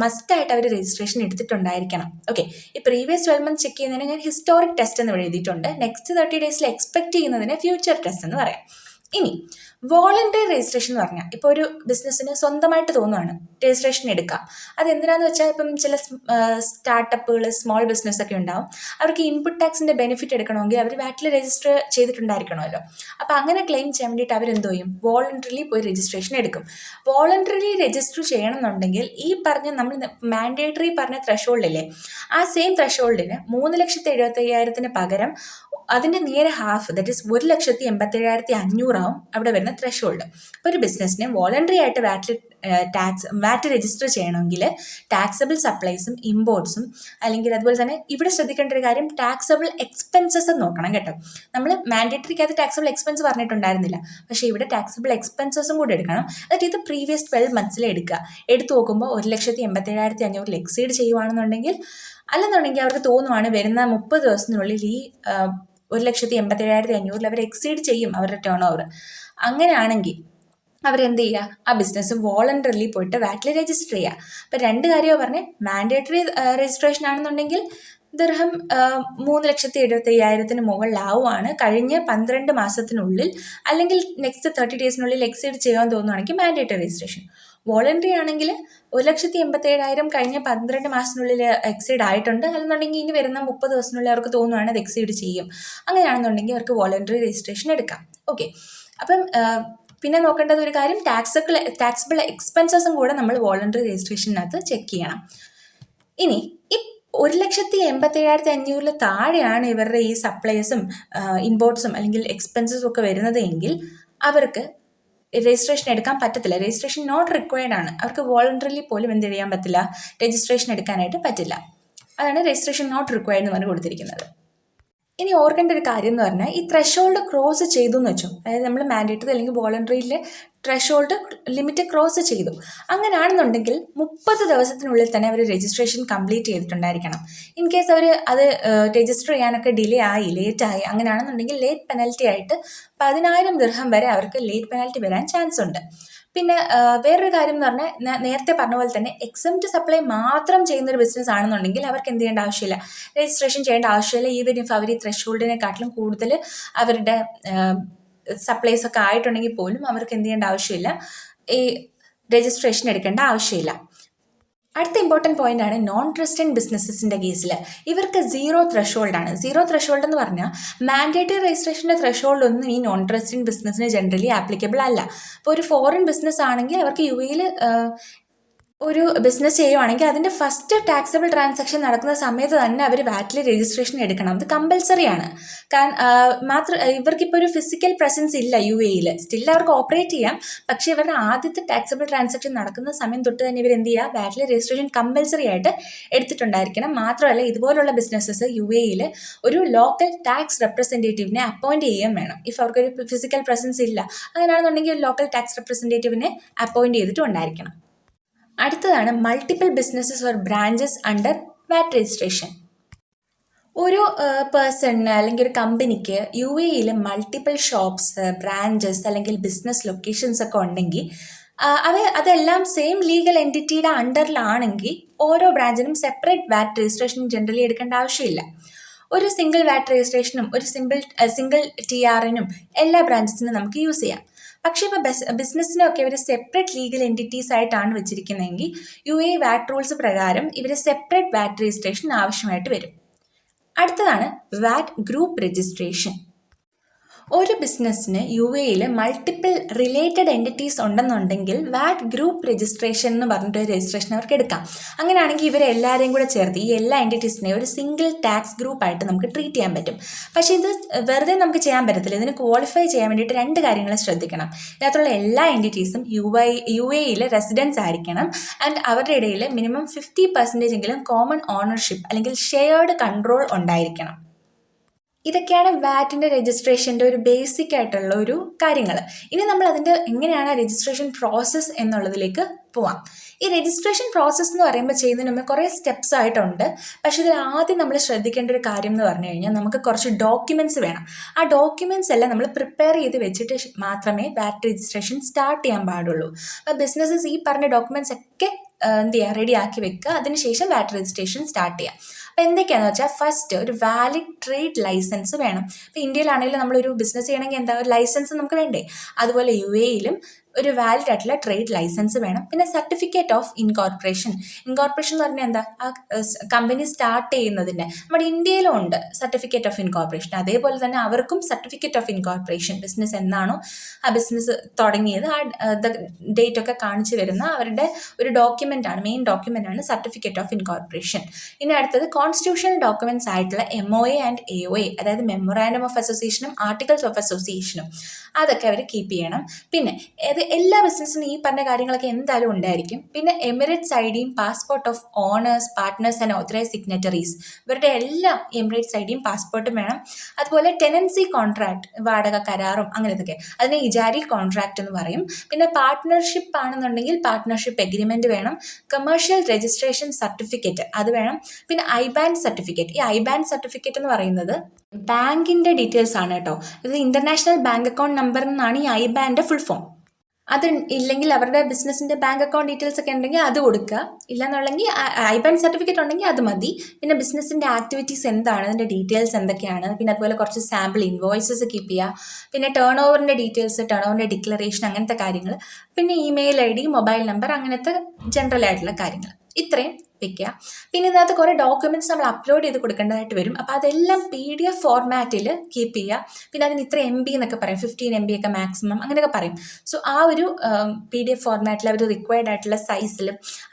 മസ്റ്റായിട്ട് അവർ രജിസ്ട്രേഷൻ എടുത്തിട്ടുണ്ടായിരിക്കണം. ഓക്കെ, ഈ പ്രീവിയസ് 12 മന്ത്സ് ചെക്ക് ചെയ്യുന്നതിന് ഞാൻ ഹിസ്റ്റോറിക് ടെസ്റ്റ് എന്ന് എഴുതിയിട്ടുണ്ട്. നെക്സ്റ്റ് 30 ഡേയ്സിൽ എക്സ്പെക്ട് ചെയ്യുന്നതിന് ഫ്യൂച്ചർ ടെസ്റ്റ് എന്ന് പറയാം. ഇനി വോളണ്ടറി രജിസ്ട്രേഷൻ എന്ന് പറഞ്ഞാൽ ഇപ്പോൾ ഒരു ബിസിനസ്സിന് സ്വന്തമായിട്ട് തോന്നുവാണ് രജിസ്ട്രേഷൻ എടുക്കാം. അതെന്തിനാന്ന് വെച്ചാൽ ഇപ്പം ചില സ്റ്റാർട്ടപ്പുകൾ, സ്മോൾ ബിസിനസ് ഒക്കെ ഉണ്ടാവും. അവർക്ക് ഇൻപുട്ട് ടാക്സിൻ്റെ ബെനിഫിറ്റ് എടുക്കണമെങ്കിൽ അവർ വാറ്റിൽ രജിസ്റ്റർ ചെയ്തിട്ടുണ്ടായിരിക്കണമല്ലോ. അപ്പോൾ അങ്ങനെ ക്ലെയിം ചെയ്യാൻ വേണ്ടിയിട്ട് അവരെന്ത് ചെയ്യും, വോളണ്ടറിലി പോയി രജിസ്ട്രേഷൻ എടുക്കും. വോളണ്ടറിലി രജിസ്റ്റർ ചെയ്യണമെന്നുണ്ടെങ്കിൽ ഈ പറഞ്ഞ നമ്മൾ മാൻഡേറ്ററി പറഞ്ഞ ത്രെഷോൾഡില്ലേ, ആ സെയിം ത്രെഷോൾഡിന് 3,70,000 പകരം അതിൻ്റെ നേരെ ഹാഫ്, ദറ്റ് ഈസ് 1,87,500 ആവും അവിടെ വരുന്ന ത്രെഷോൾഡ്. അപ്പോൾ ഒരു ബിസിനസ്സിന് വോളണ്ടറി ആയിട്ട് വാറ്റ് രജിസ്റ്റർ ചെയ്യണമെങ്കിൽ ടാക്സബിൾ സപ്ലൈസും ഇമ്പോർട്ട്സും, അല്ലെങ്കിൽ അതുപോലെ തന്നെ ഇവിടെ ശ്രദ്ധിക്കേണ്ട ഒരു കാര്യം ടാക്സബിൾ എക്സ്പെൻസസ് നോക്കണം കേട്ടോ. നമ്മൾ മാൻഡേറ്ററിക്കകത്ത് ടാക്സബിൾ എക്സ്പെൻസ് പറഞ്ഞിട്ടുണ്ടായിരുന്നില്ല, പക്ഷേ ഇവിടെ ടാക്സബിൾ എക്സ്പെൻസസും കൂടി എടുക്കണം. എന്നിട്ട് ഇത് പ്രീവിയസ് 12 മന്ത്സിൽ എടുത്ത് നോക്കുമ്പോൾ 1,87,500 എക്സീഡ് ചെയ്യുവാണെന്നുണ്ടെങ്കിൽ, അല്ലെന്നുണ്ടെങ്കിൽ അവർക്ക് തോന്നുവാണ് വരുന്ന 30 ദിവസത്തിനുള്ളിൽ ഈ 1,87,500 അവർ എക്സീഡ് ചെയ്യും അവരുടെ ടേൺ ഓവർ, അങ്ങനെയാണെങ്കിൽ അവരെന്ത് ചെയ്യുക, ആ ബിസിനസ് വോളണ്ടറിലി പോയിട്ട് വാറ്റിൽ രജിസ്റ്റർ ചെയ്യുക. അപ്പോൾ രണ്ട് കാര്യമാണ് പറഞ്ഞത്. മാൻഡേറ്ററി രജിസ്ട്രേഷൻ ആണെന്നുണ്ടെങ്കിൽ ദിർഹം 3,70,500 മുകളിലാവുകയാണ് കഴിഞ്ഞ 12 മാസത്തിനുള്ളിൽ, അല്ലെങ്കിൽ നെക്സ്റ്റ് 30 ഡേയ്സിനുള്ളിൽ എക്സീഡ് ചെയ്യാൻ തോന്നുവാണെങ്കിൽ മാൻഡേറ്ററി രജിസ്ട്രേഷൻ. വോളണ്ടറി ആണെങ്കിൽ 1,87,000 കഴിഞ്ഞ 12 മാസത്തിനുള്ളിൽ എക്സീഡ് ആയിട്ടുണ്ട്. അല്ലെന്നുണ്ടെങ്കിൽ ഇനി വരുന്ന 30 ദിവസത്തിനുള്ളിൽ അവർക്ക് തോന്നുവാണ് അത് എക്സീഡ് ചെയ്യും. അങ്ങനെയാണെന്നുണ്ടെങ്കിൽ അവർക്ക് വോളണ്ടറി രജിസ്ട്രേഷൻ എടുക്കാം. ഓക്കെ, അപ്പം പിന്നെ നോക്കേണ്ടത് ഒരു കാര്യം, ടാക്സബിൾ എക്സ്പെൻസസും കൂടെ നമ്മൾ വോളണ്ടറി രജിസ്ട്രേഷനകത്ത് ചെക്ക് ചെയ്യണം. ഇനി ഈ 1,87,500 താഴെയാണ് ഇവരുടെ ഈ സപ്ലൈസും ഇമ്പോർട്ട്സും അല്ലെങ്കിൽ എക്സ്പെൻസസും ഒക്കെ വരുന്നത് എങ്കിൽ അവർക്ക് രജിസ്ട്രേഷൻ എടുക്കാൻ പറ്റത്തില്ല. രജിസ്ട്രേഷൻ നോട്ട് റിക്വയർഡ് ആണ്. അവർക്ക് വോളണ്ടറിലി പോലും എന്ത് ചെയ്യാൻ പറ്റില്ല, രജിസ്ട്രേഷൻ എടുക്കാനായിട്ട് പറ്റില്ല. അതാണ് രജിസ്ട്രേഷൻ നോട്ട് റിക്വയർഡ് എന്ന് പറഞ്ഞ് കൊടുത്തിരിക്കുന്നത്. ഇനി ഓർക്കേണ്ട ഒരു കാര്യം എന്ന് പറഞ്ഞാൽ, ഈ ത്രഷോൾഡ് ക്രോസ് ചെയ്തു എന്ന് വെച്ചു, അതായത് നമ്മൾ മാൻഡേറ്ററി അല്ലെങ്കിൽ വോളണ്ടറിയിലെ ത്രഷോൾഡ് ലിമിറ്റ് ക്രോസ് ചെയ്തു. അങ്ങനെയാണെന്നുണ്ടെങ്കിൽ 30 ദിവസത്തിനുള്ളിൽ തന്നെ അവർ രജിസ്ട്രേഷൻ കംപ്ലീറ്റ് ചെയ്തിട്ടുണ്ടായിരിക്കണം. ഇൻ കേസ് അവർ അത് രജിസ്റ്റർ ചെയ്യാനൊക്കെ ഡിലേ ആയി, ലേറ്റായി, അങ്ങനെയാണെന്നുണ്ടെങ്കിൽ ലേറ്റ് പെനൽറ്റി ആയിട്ട് 10,000 ദിർഹം വരെ അവർക്ക് ലേറ്റ് പെനൽറ്റി വരാൻ ചാൻസ് ഉണ്ട്. പിന്നെ വേറൊരു കാര്യം എന്ന് പറഞ്ഞാൽ, നേരത്തെ പറഞ്ഞ പോലെ തന്നെ എക്സംപ്റ്റ് സപ്ലൈ മാത്രം ചെയ്യുന്നൊരു ബിസിനസ് ആണെന്നുണ്ടെങ്കിൽ അവർക്ക് എന്ത് ചെയ്യേണ്ട ആവശ്യമില്ല, രജിസ്ട്രേഷൻ ചെയ്യേണ്ട ആവശ്യമില്ല. ഈവൻ ഇഫ് അവർ ഈ ത്രഷോൾഡിനെക്കാട്ടിലും കൂടുതൽ അവരുടെ സപ്ലൈസ് ഒക്കെ ആയിട്ടുണ്ടെങ്കിൽ പോലും അവർക്ക് എന്ത് ചെയ്യേണ്ട ആവശ്യമില്ല, ഈ രജിസ്ട്രേഷൻ എടുക്കേണ്ട ആവശ്യമില്ല. അടുത്ത ഇമ്പോർട്ടൻറ്റ് പോയിന്റ് ആണ് നോൺ റെസിഡൻറ്റ് ബിസിനസ്സിൻ്റെ കേസിൽ ഇവർക്ക് 0 ത്രഷോൾഡാണ്. 0 ത്രഷോൾഡ് എന്ന് പറഞ്ഞാൽ മാൻഡേറ്ററി രജിസ്ട്രേഷൻ്റെ ത്രഷോൾഡ് ഒന്നും ഈ നോൺ റെസിഡൻറ്റ് ബിസിനസ്സിന് ജനറലി ആപ്ലിക്കബിൾ അല്ല. ഇപ്പോൾ ഒരു ഫോറിൻ ബിസിനസ് ആണെങ്കിൽ അവർക്ക് UAE ഒരു ബിസിനസ് ചെയ്യുവാണെങ്കിൽ അതിൻ്റെ ഫസ്റ്റ് ടാക്സബിൾ ട്രാൻസാക്ഷൻ നടക്കുന്ന സമയത്ത് തന്നെ അവർ വാറ്റിൽ രജിസ്ട്രേഷൻ എടുക്കണം. അത് കമ്പൽസറി ആണ്. ഇവർക്കിപ്പോൾ ഒരു ഫിസിക്കൽ പ്രസൻസ് ഇല്ല UAE. സ്റ്റിൽ അവർക്ക് ഓപ്പറേറ്റ് ചെയ്യാം. പക്ഷേ ഇവരുടെ ആദ്യത്തെ ടാക്സബിൾ ട്രാൻസാക്ഷൻ നടക്കുന്ന സമയം തൊട്ട് തന്നെ ഇവർ എന്ത് ചെയ്യുക, വാറ്റിൽ രജിസ്ട്രേഷൻ കമ്പൽസറി ആയിട്ട് എടുത്തിട്ടുണ്ടായിരിക്കണം. മാത്രമല്ല ഇതുപോലുള്ള ബിസിനസ്സസ് UAE ഒരു ലോക്കൽ ടാക്സ് റെപ്രസെൻറ്റേറ്റീവിനെ അപ്പോയിൻറ്റ് ചെയ്യുകയും വേണം. ഇഫ് അവർക്കൊരു ഫിസിക്കൽ പ്രസൻസ് ഇല്ല, അങ്ങനെയാണെന്നുണ്ടെങ്കിൽ ഒരു ലോക്കൽ ടാക്സ് റെപ്രസെൻറ്റേറ്റീവിനെ അപ്പോയിൻറ്റ് ചെയ്തിട്ടും ഉണ്ടായിരിക്കണം. അടുത്തതാണ് multiple businesses or branches under VAT registration. ഒരു പേഴ്സണിന് അല്ലെങ്കിൽ ഒരു കമ്പനിക്ക് UAE മൾട്ടിപ്പിൾ ഷോപ്സ്, ബ്രാഞ്ചസ് അല്ലെങ്കിൽ ബിസിനസ് ലൊക്കേഷൻസ് ഒക്കെ ഉണ്ടെങ്കിൽ അതെല്ലാം സെയിം ലീഗൽ എൻറ്റിറ്റിയുടെ അണ്ടറിലാണെങ്കിൽ ഓരോ ബ്രാഞ്ചിനും സെപ്പറേറ്റ് വാറ്റ് രജിസ്ട്രേഷൻ ജനറലി എടുക്കേണ്ട ആവശ്യമില്ല. ഒരു സിംഗിൾ വാറ്റ് രജിസ്ട്രേഷനും ഒരു സിംഗിൾ TRനും എല്ലാ ബ്രാഞ്ചസിനും നമുക്ക് യൂസ് ചെയ്യാം. പക്ഷേ ഇപ്പോൾ ബിസിനസ്സിനൊക്കെ ഇവർ സെപ്പറേറ്റ് ലീഗൽ എൻറ്റിറ്റീസ് ആയിട്ടാണ് വെച്ചിരിക്കുന്നതെങ്കിൽ UAE വാറ്റ് റൂൾസ് പ്രകാരം ഇവർ സെപ്പറേറ്റ് വാറ്റ് രജിസ്ട്രേഷൻ ആവശ്യമായിട്ട് വരും. അടുത്തതാണ് വാറ്റ് ഗ്രൂപ്പ് രജിസ്ട്രേഷൻ. ഒരു ബിസിനസ്സിന് UAE മൾട്ടിപ്പിൾ റിലേറ്റഡ് എൻറ്റിറ്റീസ് ഉണ്ടെന്നുണ്ടെങ്കിൽ വാറ്റ് ഗ്രൂപ്പ് രജിസ്ട്രേഷൻ എന്ന് പറഞ്ഞിട്ട് രജിസ്ട്രേഷൻ അവർക്ക് എടുക്കാം. അങ്ങനെയാണെങ്കിൽ ഇവരെല്ലാവരെയും കൂടെ ചേർത്ത് ഈ എല്ലാ എൻറ്റിറ്റീസിനെയും ഒരു സിംഗിൾ ടാക്സ് ഗ്രൂപ്പായിട്ട് നമുക്ക് ട്രീറ്റ് ചെയ്യാൻ പറ്റും. പക്ഷേ ഇത് വെറുതെ നമുക്ക് ചെയ്യാൻ പറ്റത്തില്ല. ഇതിന് ക്വാളിഫൈ ചെയ്യാൻ വേണ്ടിയിട്ട് 2 കാര്യങ്ങൾ ശ്രദ്ധിക്കണം. ഇതിനകത്തുള്ള എല്ലാ എൻറ്റിറ്റീസും UAE റെസിഡൻസ് ആയിരിക്കണം. ആൻഡ് അവരുടെ ഇടയിൽ മിനിമം 50% എങ്കിലും കോമൺ ഓണർഷിപ്പ് അല്ലെങ്കിൽ ഷെയർഡ് കൺട്രോൾ ഉണ്ടായിരിക്കണം. ഇതൊക്കെയാണ് വാറ്റിൻ്റെ രജിസ്ട്രേഷൻ്റെ ഒരു ബേസിക് ആയിട്ടുള്ള ഒരു കാര്യങ്ങൾ. ഇനി നമ്മൾ അതിൻ്റെ എങ്ങനെയാണ് രജിസ്ട്രേഷൻ പ്രോസസ്സ് എന്നുള്ളതിലേക്ക് പോവാം. ഈ രജിസ്ട്രേഷൻ പ്രോസസ്സ് എന്ന് പറയുമ്പോൾ ചെയ്യുന്നതിന് മുമ്പ് കുറേ സ്റ്റെപ്സ് ആയിട്ടുണ്ട്. പക്ഷേ ഇതിൽ ആദ്യം നമ്മൾ ശ്രദ്ധിക്കേണ്ട ഒരു കാര്യം എന്ന് പറഞ്ഞു കഴിഞ്ഞാൽ നമുക്ക് കുറച്ച് ഡോക്യുമെൻറ്റ്സ് വേണം. ആ ഡോക്യുമെൻറ്റ്സ് എല്ലാം നമ്മൾ പ്രിപ്പയർ ചെയ്ത് വെച്ചിട്ട് മാത്രമേ വാറ്റ് രജിസ്ട്രേഷൻ സ്റ്റാർട്ട് ചെയ്യാൻ പാടുള്ളൂ. അപ്പോൾ ബിസിനസ്സസ് ഈ പറഞ്ഞ ഡോക്യുമെൻറ്റ്സ് ഒക്കെ എന്ത് ചെയ്യുക, റെഡി ആക്കി വെക്കുക. അതിനുശേഷം വാറ്റ് രജിസ്ട്രേഷൻ സ്റ്റാർട്ട് ചെയ്യാം. അപ്പോൾ എന്തൊക്കെയാണെന്ന് വെച്ചാൽ, ഫസ്റ്റ് ഒരു വാലിഡ് ട്രേഡ് ലൈസൻസ് വേണം. ഇപ്പോൾ ഇന്ത്യയിലാണെങ്കിലും നമ്മളൊരു ബിസിനസ് ചെയ്യണമെങ്കിൽ എന്താ, ഒരു ലൈസൻസ് നമുക്ക് വേണ്ടേ? അതുപോലെ UAE ഒരു വാലിഡ് ആയിട്ടുള്ള ട്രേഡ് ലൈസൻസ് വേണം. പിന്നെ സർട്ടിഫിക്കറ്റ് ഓഫ് ഇൻകോർപ്പറേഷൻ. ഇൻകോർപ്പറേഷൻ എന്ന് പറഞ്ഞാൽ എന്താ, ആ കമ്പനി സ്റ്റാർട്ട് ചെയ്യുന്നതിൻ്റെ നമ്മുടെ ഇന്ത്യയിലും ഉണ്ട് സർട്ടിഫിക്കറ്റ് ഓഫ് ഇൻകോർപ്പറേഷൻ. അതേപോലെ തന്നെ അവർക്കും സർട്ടിഫിക്കറ്റ് ഓഫ് ഇൻകോർപ്പറേഷൻ, ബിസിനസ് എന്നാണോ ആ ബിസിനസ് തുടങ്ങിയത് ആ ഡേറ്റ് ഒക്കെ കാണിച്ചു വരുന്ന അവരുടെ ഒരു ഡോക്യുമെൻ്റ് ആണ്, മെയിൻ ഡോക്യുമെൻ്റ് ആണ് സർട്ടിഫിക്കറ്റ് ഓഫ് ഇൻകോർപ്പറേഷൻ. ഇനി അടുത്തത് കോൺസ്റ്റിറ്റ്യൂഷണൽ ഡോക്യുമെൻറ്റ്സ് ആയിട്ടുള്ള MOA ആൻഡ് AOA, അതായത് മെമ്മോറാൻഡം ഓഫ് അസോസിയേഷനും ആർട്ടിക്കിൾസ് ഓഫ് അസോസിയേഷനും, അതൊക്കെ അവർ കീപ്പ് ചെയ്യണം. പിന്നെ എല്ലാ ബിസിനസ്സിനും ഈ പറഞ്ഞ കാര്യങ്ങളൊക്കെ എന്തായാലും ഉണ്ടായിരിക്കും. പിന്നെ Emirates ID, passport of owners, partners and authorise signatories, ഇവരുടെ എല്ലാ എമിറേറ്റ്സ് ID പാസ്പോർട്ടും വേണം. അതുപോലെ ടെനൻസി കോൺട്രാക്ട്, വാടക കരാറും അങ്ങനത്തൊക്കെ, അതിനെ ഇജാരി കോൺട്രാക്ട് എന്ന് പറയും. പിന്നെ പാർട്ട്ണർഷിപ്പ് ആണെന്നുണ്ടെങ്കിൽ പാർട്ട്ണർഷിപ്പ് എഗ്രിമെൻറ്റ് വേണം. കമേഴ്ഷ്യൽ രജിസ്ട്രേഷൻ സർട്ടിഫിക്കറ്റ് അത് വേണം. പിന്നെ IBAN സർട്ടിഫിക്കറ്റ്. ഈ IBAN സർട്ടിഫിക്കറ്റ് എന്ന് പറയുന്നത് ബാങ്കിൻ്റെ ഡീറ്റെയിൽസ് ആണ് കേട്ടോ. ഇത് ഇൻ്റർനാഷണൽ ബാങ്ക് അക്കൗണ്ട് നമ്പർ എന്നാണ് ഈ IBAൻ്റെ ഫുൾ ഫോം. അത് ഇല്ലെങ്കിൽ അവരുടെ ബിസിനസ്സിൻ്റെ ബാങ്ക് അക്കൗണ്ട് ഡീറ്റെയിൽസ് ഒക്കെ ഉണ്ടെങ്കിൽ അത് കൊടുക്കുക. ഇല്ലെന്നുണ്ടെങ്കിൽ ഐബാൻ സർട്ടിഫിക്കറ്റ് ഉണ്ടെങ്കിൽ അത് മതി. പിന്നെ ബിസിനസ്സിൻ്റെ ആക്ടിവിറ്റീസ് എന്താണ്, അതിൻ്റെ ഡീറ്റെയിൽസ് എന്തൊക്കെയാണ്, പിന്നെ അതുപോലെ കുറച്ച് സാമ്പിൾ ഇൻവോയ്സസ് കീപ്പ് ചെയ്യുക. പിന്നെ ടേൺ ഓവറിൻ്റെ ഡീറ്റെയിൽസ്, ടേൺ ഓവറിൻ്റെ ഡിക്ലറേഷൻ, അങ്ങനത്തെ കാര്യങ്ങൾ. പിന്നെ email I D, mobile number, അങ്ങനത്തെ ജനറൽ ആയിട്ടുള്ള കാര്യങ്ങൾ ഇത്രയും വെക്കുക. പിന്നെ ഇതിനകത്ത് കുറേ ഡോക്യുമെൻറ്റ്സ് നമ്മൾ അപ്ലോഡ് ചെയ്ത് കൊടുക്കേണ്ടതായിട്ട് വരും. അപ്പോൾ അതെല്ലാം PDF ഫോർമാറ്റിൽ കീപ്പ് ചെയ്യുക. പിന്നെ അതിന് ഇത്ര MB എന്നൊക്കെ പറയും, 15 MB ഒക്കെ മാക്സിമം അങ്ങനെയൊക്കെ പറയും. സോ ആ ഒരു PDF ഫോർമാറ്റിൽ അവർ റിക്വയർഡ് ആയിട്ടുള്ള സൈസിൽ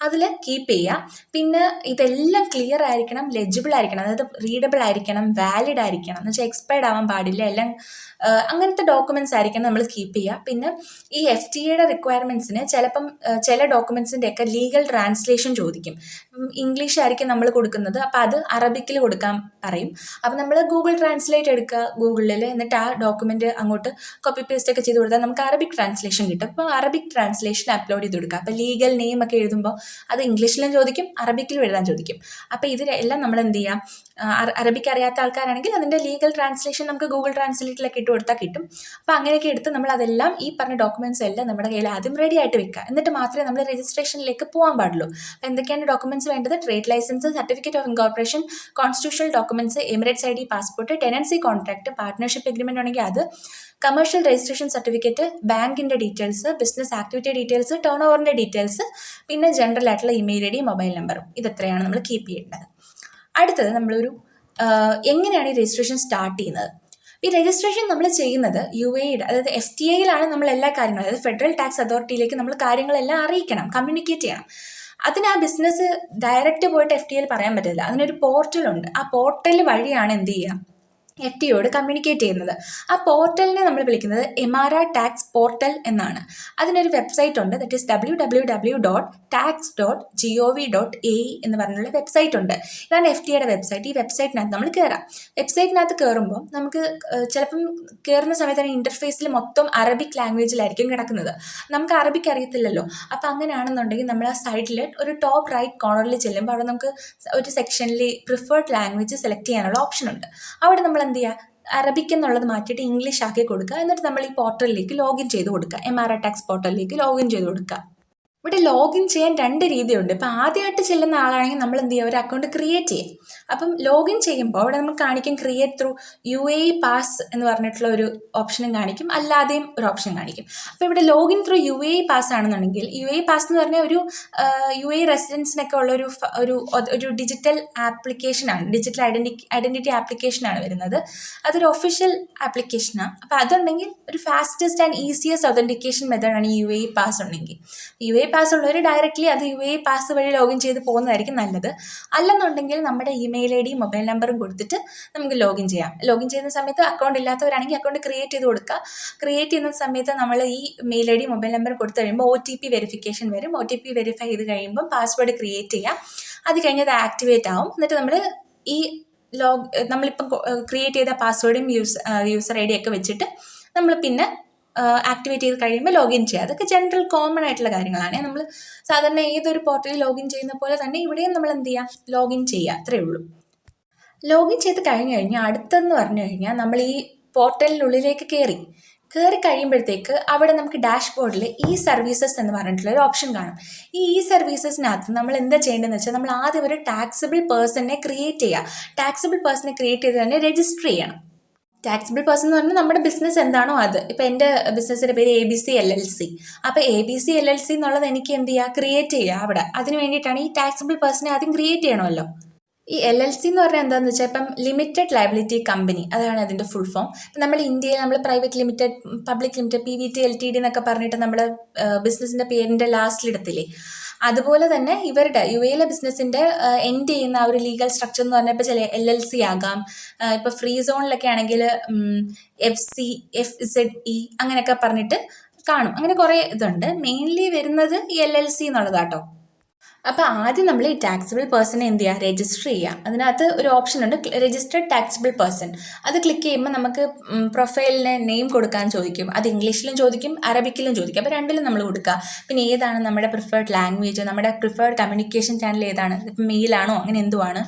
അതിൽ കീപ്പ് ചെയ്യുക. പിന്നെ ഇതെല്ലാം ക്ലിയർ ആയിരിക്കണം, ലെജിബിൾ ആയിരിക്കണം, അതായത് റീഡബിൾ ആയിരിക്കണം, വാലിഡ് ആയിരിക്കണം, എന്ന് വെച്ചാൽ എക്സ്പയർഡ് ആവാൻ പാടില്ല. എല്ലാം അങ്ങനത്തെ ഡോക്യുമെൻറ്റ്സ് ആയിരിക്കണം നമ്മൾ കീപ്പ് ചെയ്യുക. പിന്നെ ഈ FTA റിക്വയർമെൻറ്റ്സിന് ചിലപ്പം ചില ഡോക്യുമെൻറ്റ്സിൻ്റെയൊക്കെ ലീഗൽ ട്രാൻസ്ലേഷൻ ചോദിക്കും. ഇംഗ്ലീഷ് ആയിരിക്കും നമ്മൾ കൊടുക്കുന്നത്, അപ്പോൾ അത് അറബിക്കിൽ കൊടുക്കാൻ പറയും. അപ്പോൾ നമ്മൾ ഗൂഗിൾ ട്രാൻസ്ലേറ്റ് എടുക്കുക ഗൂഗിളിൽ, എന്നിട്ട് ആ ഡോക്യുമെൻ്റ് അങ്ങോട്ട് കോപ്പി പേസ്റ്റ് ഒക്കെ ചെയ്ത് കൊടുത്താൽ നമുക്ക് അറബിക് ട്രാൻസ്ലേഷൻ കിട്ടും. അപ്പോൾ അറബിക് ട്രാൻസ്ലേഷൻ അപ്ലോഡ് ചെയ്ത് കൊടുക്കുക. അപ്പോൾ ലീഗൽ നെയിം ഒക്കെ എഴുതുമ്പോൾ അത് ഇംഗ്ലീഷിലും ചോദിക്കും, അറബിക്കിലും എഴുതാൻ ചോദിക്കും. അപ്പോൾ ഇതിലെല്ലാം നമ്മൾ എന്ത് ചെയ്യാം, അറബിക്ക് അറിയാത്ത ആൾക്കാരാണെങ്കിൽ അതിൻ്റെ ലീഗൽ ട്രാൻസ്ലേഷൻ നമുക്ക് ഗൂഗിൾ ട്രാൻസ്ലേറ്റിലൊക്കെ ഇട്ട് കൊടുത്താൽ കിട്ടും. അപ്പോൾ അങ്ങനെയൊക്കെ എടുത്ത് നമ്മൾ അതെല്ലാം ഈ പറഞ്ഞ ഡോക്യുമെൻറ്റ്സ് എല്ലാം നമ്മുടെ കയ്യിൽ ആദ്യം റെഡി ആയിട്ട് വെക്കുക. എന്നിട്ട് മാത്രമേ നമ്മൾ രജിസ്ട്രേഷനിലേക്ക് പോകാൻ പാടുള്ളൂ. അപ്പോൾ എന്തൊക്കെയാണ് ഡോക്യുമെൻറ്റ്സ് വേണ്ടത്? Trade licence, certificate of incorporation, constitutional documents, Emirates ID, passport, tenancy contract, partnership agreement ആണെങ്കിൽ അത്, കമേഴ്ഷ്യൽ രജിസ്ട്രേഷൻ സർട്ടിഫിക്കറ്റ്, ബാങ്കിൻ്റെ ഡീറ്റെയിൽസ്, ബിസിനസ് ആക്ടിവിറ്റി ഡീറ്റെയിൽസ്, ടേൺ ഓവറിൻ്റെ ഡീറ്റെയിൽസ്, പിന്നെ ജനറൽ ആയിട്ടുള്ള ഇമെയിൽ ID, മൊബൈൽ നമ്പറും. ഇതെത്രയാണ് നമ്മൾ കീപ്പ് ചെയ്യേണ്ടത്. അടുത്തത് നമ്മളൊരു എങ്ങനെയാണ് ഈ രജിസ്ട്രേഷൻ സ്റ്റാർട്ട് ചെയ്യുന്നത്? ഈ രജിസ്ട്രേഷൻ നമ്മൾ ചെയ്യുന്നത് UAE, അതായത് FTA നമ്മൾ എല്ലാ കാര്യങ്ങളും, അതായത് ഫെഡറൽ ടാക്സ് അതോറിറ്റിയിലേക്ക് നമ്മൾ കാര്യങ്ങളെല്ലാം അറിയിക്കണം, കമ്മ്യൂണിക്കേറ്റ് ചെയ്യണം. അതിന് ആ ബിസിനസ് ഡയറക്റ്റ് പോയിട്ട് FTA പറയാൻ പറ്റില്ല. അതിനൊരു പോർട്ടലുണ്ട്. ആ പോർട്ടൽ വഴിയാണ് എന്ത് ചെയ്യുക, FTAയോട് കമ്മ്യൂണിക്കേറ്റ് ചെയ്യുന്നത്. ആ പോർട്ടലിനെ നമ്മൾ വിളിക്കുന്നത് എമാര ടാക്സ് പോർട്ടൽ എന്നാണ്. അതിനൊരു വെബ്സൈറ്റ് ഉണ്ട്, ദറ്റ് ഈസ് www.tax.gov.ae എന്ന് പറഞ്ഞുള്ള വെബ്സൈറ്റ് ഉണ്ട്. ഇതാണ് FTAയുടെ വെബ്സൈറ്റ്. ഈ വെബ്സൈറ്റിനകത്ത് നമ്മൾ കയറാം. വെബ്സൈറ്റിനകത്ത് കയറുമ്പോൾ നമുക്ക് ചിലപ്പം കയറുന്ന സമയത്ത് തന്നെ ഇൻ്റർഫേസിൽ മൊത്തം അറബിക് ലാംഗ്വേജിലായിരിക്കും കിടക്കുന്നത്. നമുക്ക് അറബിക്ക് അറിയത്തില്ലല്ലോ. അപ്പോൾ അങ്ങനെയാണെന്നുണ്ടെങ്കിൽ നമ്മൾ ആ സൈഡിൽ ഒരു ടോപ്പ് റൈറ്റ് കോർണറിൽ ചെല്ലുമ്പോൾ അവിടെ നമുക്ക് ഒരു സെക്ഷനിൽ പ്രിഫേർഡ് ലാംഗ്വേജ് സെലക്ട് ചെയ്യാനുള്ള ഓപ്ഷൻ ഉണ്ട്. അവിടെ നമ്മൾ എന്ത് ചെയ്യുക, അറബിക് എന്നുള്ളത് മാറ്റിയിട്ട് ഇംഗ്ലീഷ് ആക്കി കൊടുക്കുക. എന്നിട്ട് നമ്മൾ ഈ പോർട്ടലിലേക്ക് ലോഗിൻ ചെയ്ത് കൊടുക്കുക, എമാര ടാക്സ് പോർട്ടലിലേക്ക് ലോഗിൻ ചെയ്ത് കൊടുക്കുക. ഇവിടെ ലോഗിൻ ചെയ്യാൻ 2 രീതിയുണ്ട്. ഇപ്പോൾ ആദ്യമായിട്ട് ചെല്ലുന്ന ആളാണെങ്കിൽ നമ്മൾ എന്ത് ചെയ്യുക, ഒരു അക്കൗണ്ട് ക്രിയേറ്റ് ചെയ്യും. അപ്പം ലോഗിൻ ചെയ്യുമ്പോൾ അവിടെ നമ്മൾ കാണിക്കും ക്രിയേറ്റ് ത്രൂ UAE പാസ് എന്ന് പറഞ്ഞിട്ടുള്ള ഒരു ഓപ്ഷനും കാണിക്കും, അല്ലാതെയും ഒരു ഓപ്ഷൻ കാണിക്കും. അപ്പോൾ ഇവിടെ ലോഗിൻ ത്രൂ UAE പാസ് ആണെന്നുണ്ടെങ്കിൽ, UAE പാസ് എന്ന് പറഞ്ഞാൽ ഒരു UAE റെസിഡൻസിനൊക്കെ ഉള്ള ഒരു ഡിജിറ്റൽ ആപ്ലിക്കേഷനാണ്, ഡിജിറ്റൽ ഐഡൻറ്റിറ്റി ആപ്ലിക്കേഷനാണ് വരുന്നത്. അതൊരു ഒഫീഷ്യൽ ആപ്ലിക്കേഷനാണ്. അപ്പോൾ അതുണ്ടെങ്കിൽ ഒരു ഫാസ്റ്റസ്റ്റ് ആൻഡ് ഈസിയസ്റ്റ് ഒതൻറ്റിക്കേഷൻ മെത്തേഡാണ് ഈ UAE പാസ് ഉണ്ടെങ്കിൽ. UAE പാസ് ഉള്ളവർ ഡയറക്റ്റ്ലി അത് UAE പാസ് വഴി ലോഗിൻ ചെയ്ത് പോകുന്നതായിരിക്കും നല്ലത്. അല്ലെന്നുണ്ടെങ്കിൽ നമ്മുടെ ഇമെയിൽ ID, മൊബൈൽ നമ്പറും കൊടുത്തിട്ട് നമുക്ക് ലോഗിൻ ചെയ്യാം. ലോഗിൻ ചെയ്യുന്ന സമയത്ത് അക്കൗണ്ട് ഇല്ലാത്തവരാണെങ്കിൽ അക്കൗണ്ട് ക്രിയേറ്റ് ചെയ്ത് കൊടുക്കുക. ക്രിയേറ്റ് ചെയ്യുന്ന സമയത്ത് നമ്മൾ ഈ മെയിൽ ID, മൊബൈൽ നമ്പർ കൊടുത്തു കഴിയുമ്പോൾ OTP വെരിഫിക്കേഷൻ വരും. OTP വെരിഫൈ ചെയ്ത് കഴിയുമ്പോൾ പാസ്വേഡ് ക്രിയേറ്റ് ചെയ്യാം. അത് കഴിഞ്ഞ് അത് ആക്ടിവേറ്റ് ആവും. എന്നിട്ട് നമ്മൾ ഈ നമ്മളിപ്പം ക്രിയേറ്റ് ചെയ്ത പാസ്വേഡും യൂസർ ID ഒക്കെ വെച്ചിട്ട് നമ്മൾ പിന്നെ ആക്ടിവേറ്റ് ചെയ്ത് കഴിയുമ്പോൾ ലോഗിൻ ചെയ്യുക. അതൊക്കെ ജനറൽ കോമൺ ആയിട്ടുള്ള കാര്യങ്ങളാണ്. നമ്മൾ സാധാരണ ഏതൊരു പോർട്ടലിൽ ലോഗിൻ ചെയ്യുന്ന പോലെ തന്നെ ഇവിടെയും നമ്മൾ എന്ത് ചെയ്യുക, ലോഗിൻ ചെയ്യുക, അത്രയേ ഉള്ളൂ. ലോഗിൻ ചെയ്ത് കഴിഞ്ഞാൽ അടുത്തെന്ന് പറഞ്ഞു കഴിഞ്ഞാൽ നമ്മൾ ഈ പോർട്ടലിനുള്ളിലേക്ക് കയറി കഴിയുമ്പോഴത്തേക്ക് അവിടെ നമുക്ക് ഡാഷ്ബോർഡിൽ സർവീസസ് എന്ന് പറഞ്ഞിട്ടുള്ള ഒരു ഓപ്ഷൻ കാണും. ഈ സർവീസസിനകത്ത് നമ്മൾ എന്താ ചെയ്യേണ്ടതെന്ന് വെച്ചാൽ, നമ്മൾ ആദ്യം ഒരു ടാക്സിബിൾ പേഴ്സണെ ക്രിയേറ്റ് ചെയ്യുക. ടാക്സിബിൾ പേഴ്സണെ ക്രിയേറ്റ് ചെയ്ത് തന്നെ രജിസ്റ്റർ ചെയ്യണം. ടാക്സിബിൾ പേഴ്സൺ എന്ന് പറഞ്ഞാൽ നമ്മുടെ ബിസിനസ് എന്താണോ അത്. ഇപ്പോൾ എൻ്റെ ബിസിനസ്സിൻ്റെ പേര് ABC LLC. അപ്പോൾ ABC LLC എന്നുള്ളത് എനിക്ക് എന്ത് ചെയ്യുക, ക്രിയേറ്റ് ചെയ്യുക അവിടെ. അതിന് വേണ്ടിയിട്ടാണ് ഈ ടാക്സിബിൾ പേഴ്സണെ ആദ്യം ക്രിയേറ്റ് ചെയ്യണമല്ലോ. ഈ LLC എന്ന് പറഞ്ഞാൽ എന്താണെന്ന് വെച്ചാൽ ഇപ്പം ലിമിറ്റഡ് ലയബിലിറ്റി കമ്പനി, അതാണ് അതിൻ്റെ ഫുൾ ഫോം. ഇപ്പം നമ്മൾ ഇന്ത്യയിൽ നമ്മൾ private limited, public limited, PVT LTD എന്നൊക്കെ പറഞ്ഞിട്ട് നമ്മൾ ബിസിനസ്സിൻ്റെ പേരിൻ്റെ ലാസ്റ്റിലിടത്തില്ലേ, അതുപോലെ തന്നെ ഇവരുടെ UAE ബിസിനസ്സിൻ്റെ എൻഡ് ചെയ്യുന്ന ആ ഒരു ലീഗൽ സ്ട്രക്ചർ എന്ന് പറഞ്ഞാൽ ഇപ്പോൾ ചില LLC ആകാം. ഇപ്പോൾ ഫ്രീ സോണിലൊക്കെ ആണെങ്കിൽ FC, FZE അങ്ങനെയൊക്കെ പറഞ്ഞിട്ട് കാണും. അങ്ങനെ കുറേ ഇതുണ്ട്. മെയിൻലി വരുന്നത് ഈ LLC എന്നുള്ളതാട്ടോ. അപ്പോൾ ആദ്യം നമ്മൾ ഈ ടാക്സിബിൾ പേഴ്സണെ എന്ത് ചെയ്യുക, രജിസ്റ്റർ ചെയ്യുക. അതിനകത്ത് ഒരു ഓപ്ഷൻ ഉണ്ട്, രജിസ്റ്റർഡ് ടാക്സിബിൾ പേഴ്സൺ. അത് ക്ലിക്ക് ചെയ്യുമ്പോൾ നമുക്ക് പ്രൊഫൈലിന് നെയിം കൊടുക്കാൻ ചോദിക്കും. അത് ഇംഗ്ലീഷിലും ചോദിക്കും, അറബിക്കിലും ചോദിക്കും. അപ്പോൾ രണ്ടിലും നമ്മൾ കൊടുക്കുക. പിന്നെ ഏതാണ് നമ്മുടെ പ്രിഫേർഡ് ലാംഗ്വേജ്, നമ്മുടെ പ്രിഫേർഡ് കമ്മ്യൂണിക്കേഷൻ ചാനൽ ഏതാണ്, ഇപ്പം മെയിലാണോ അങ്ങനെ എന്തുവാണ്,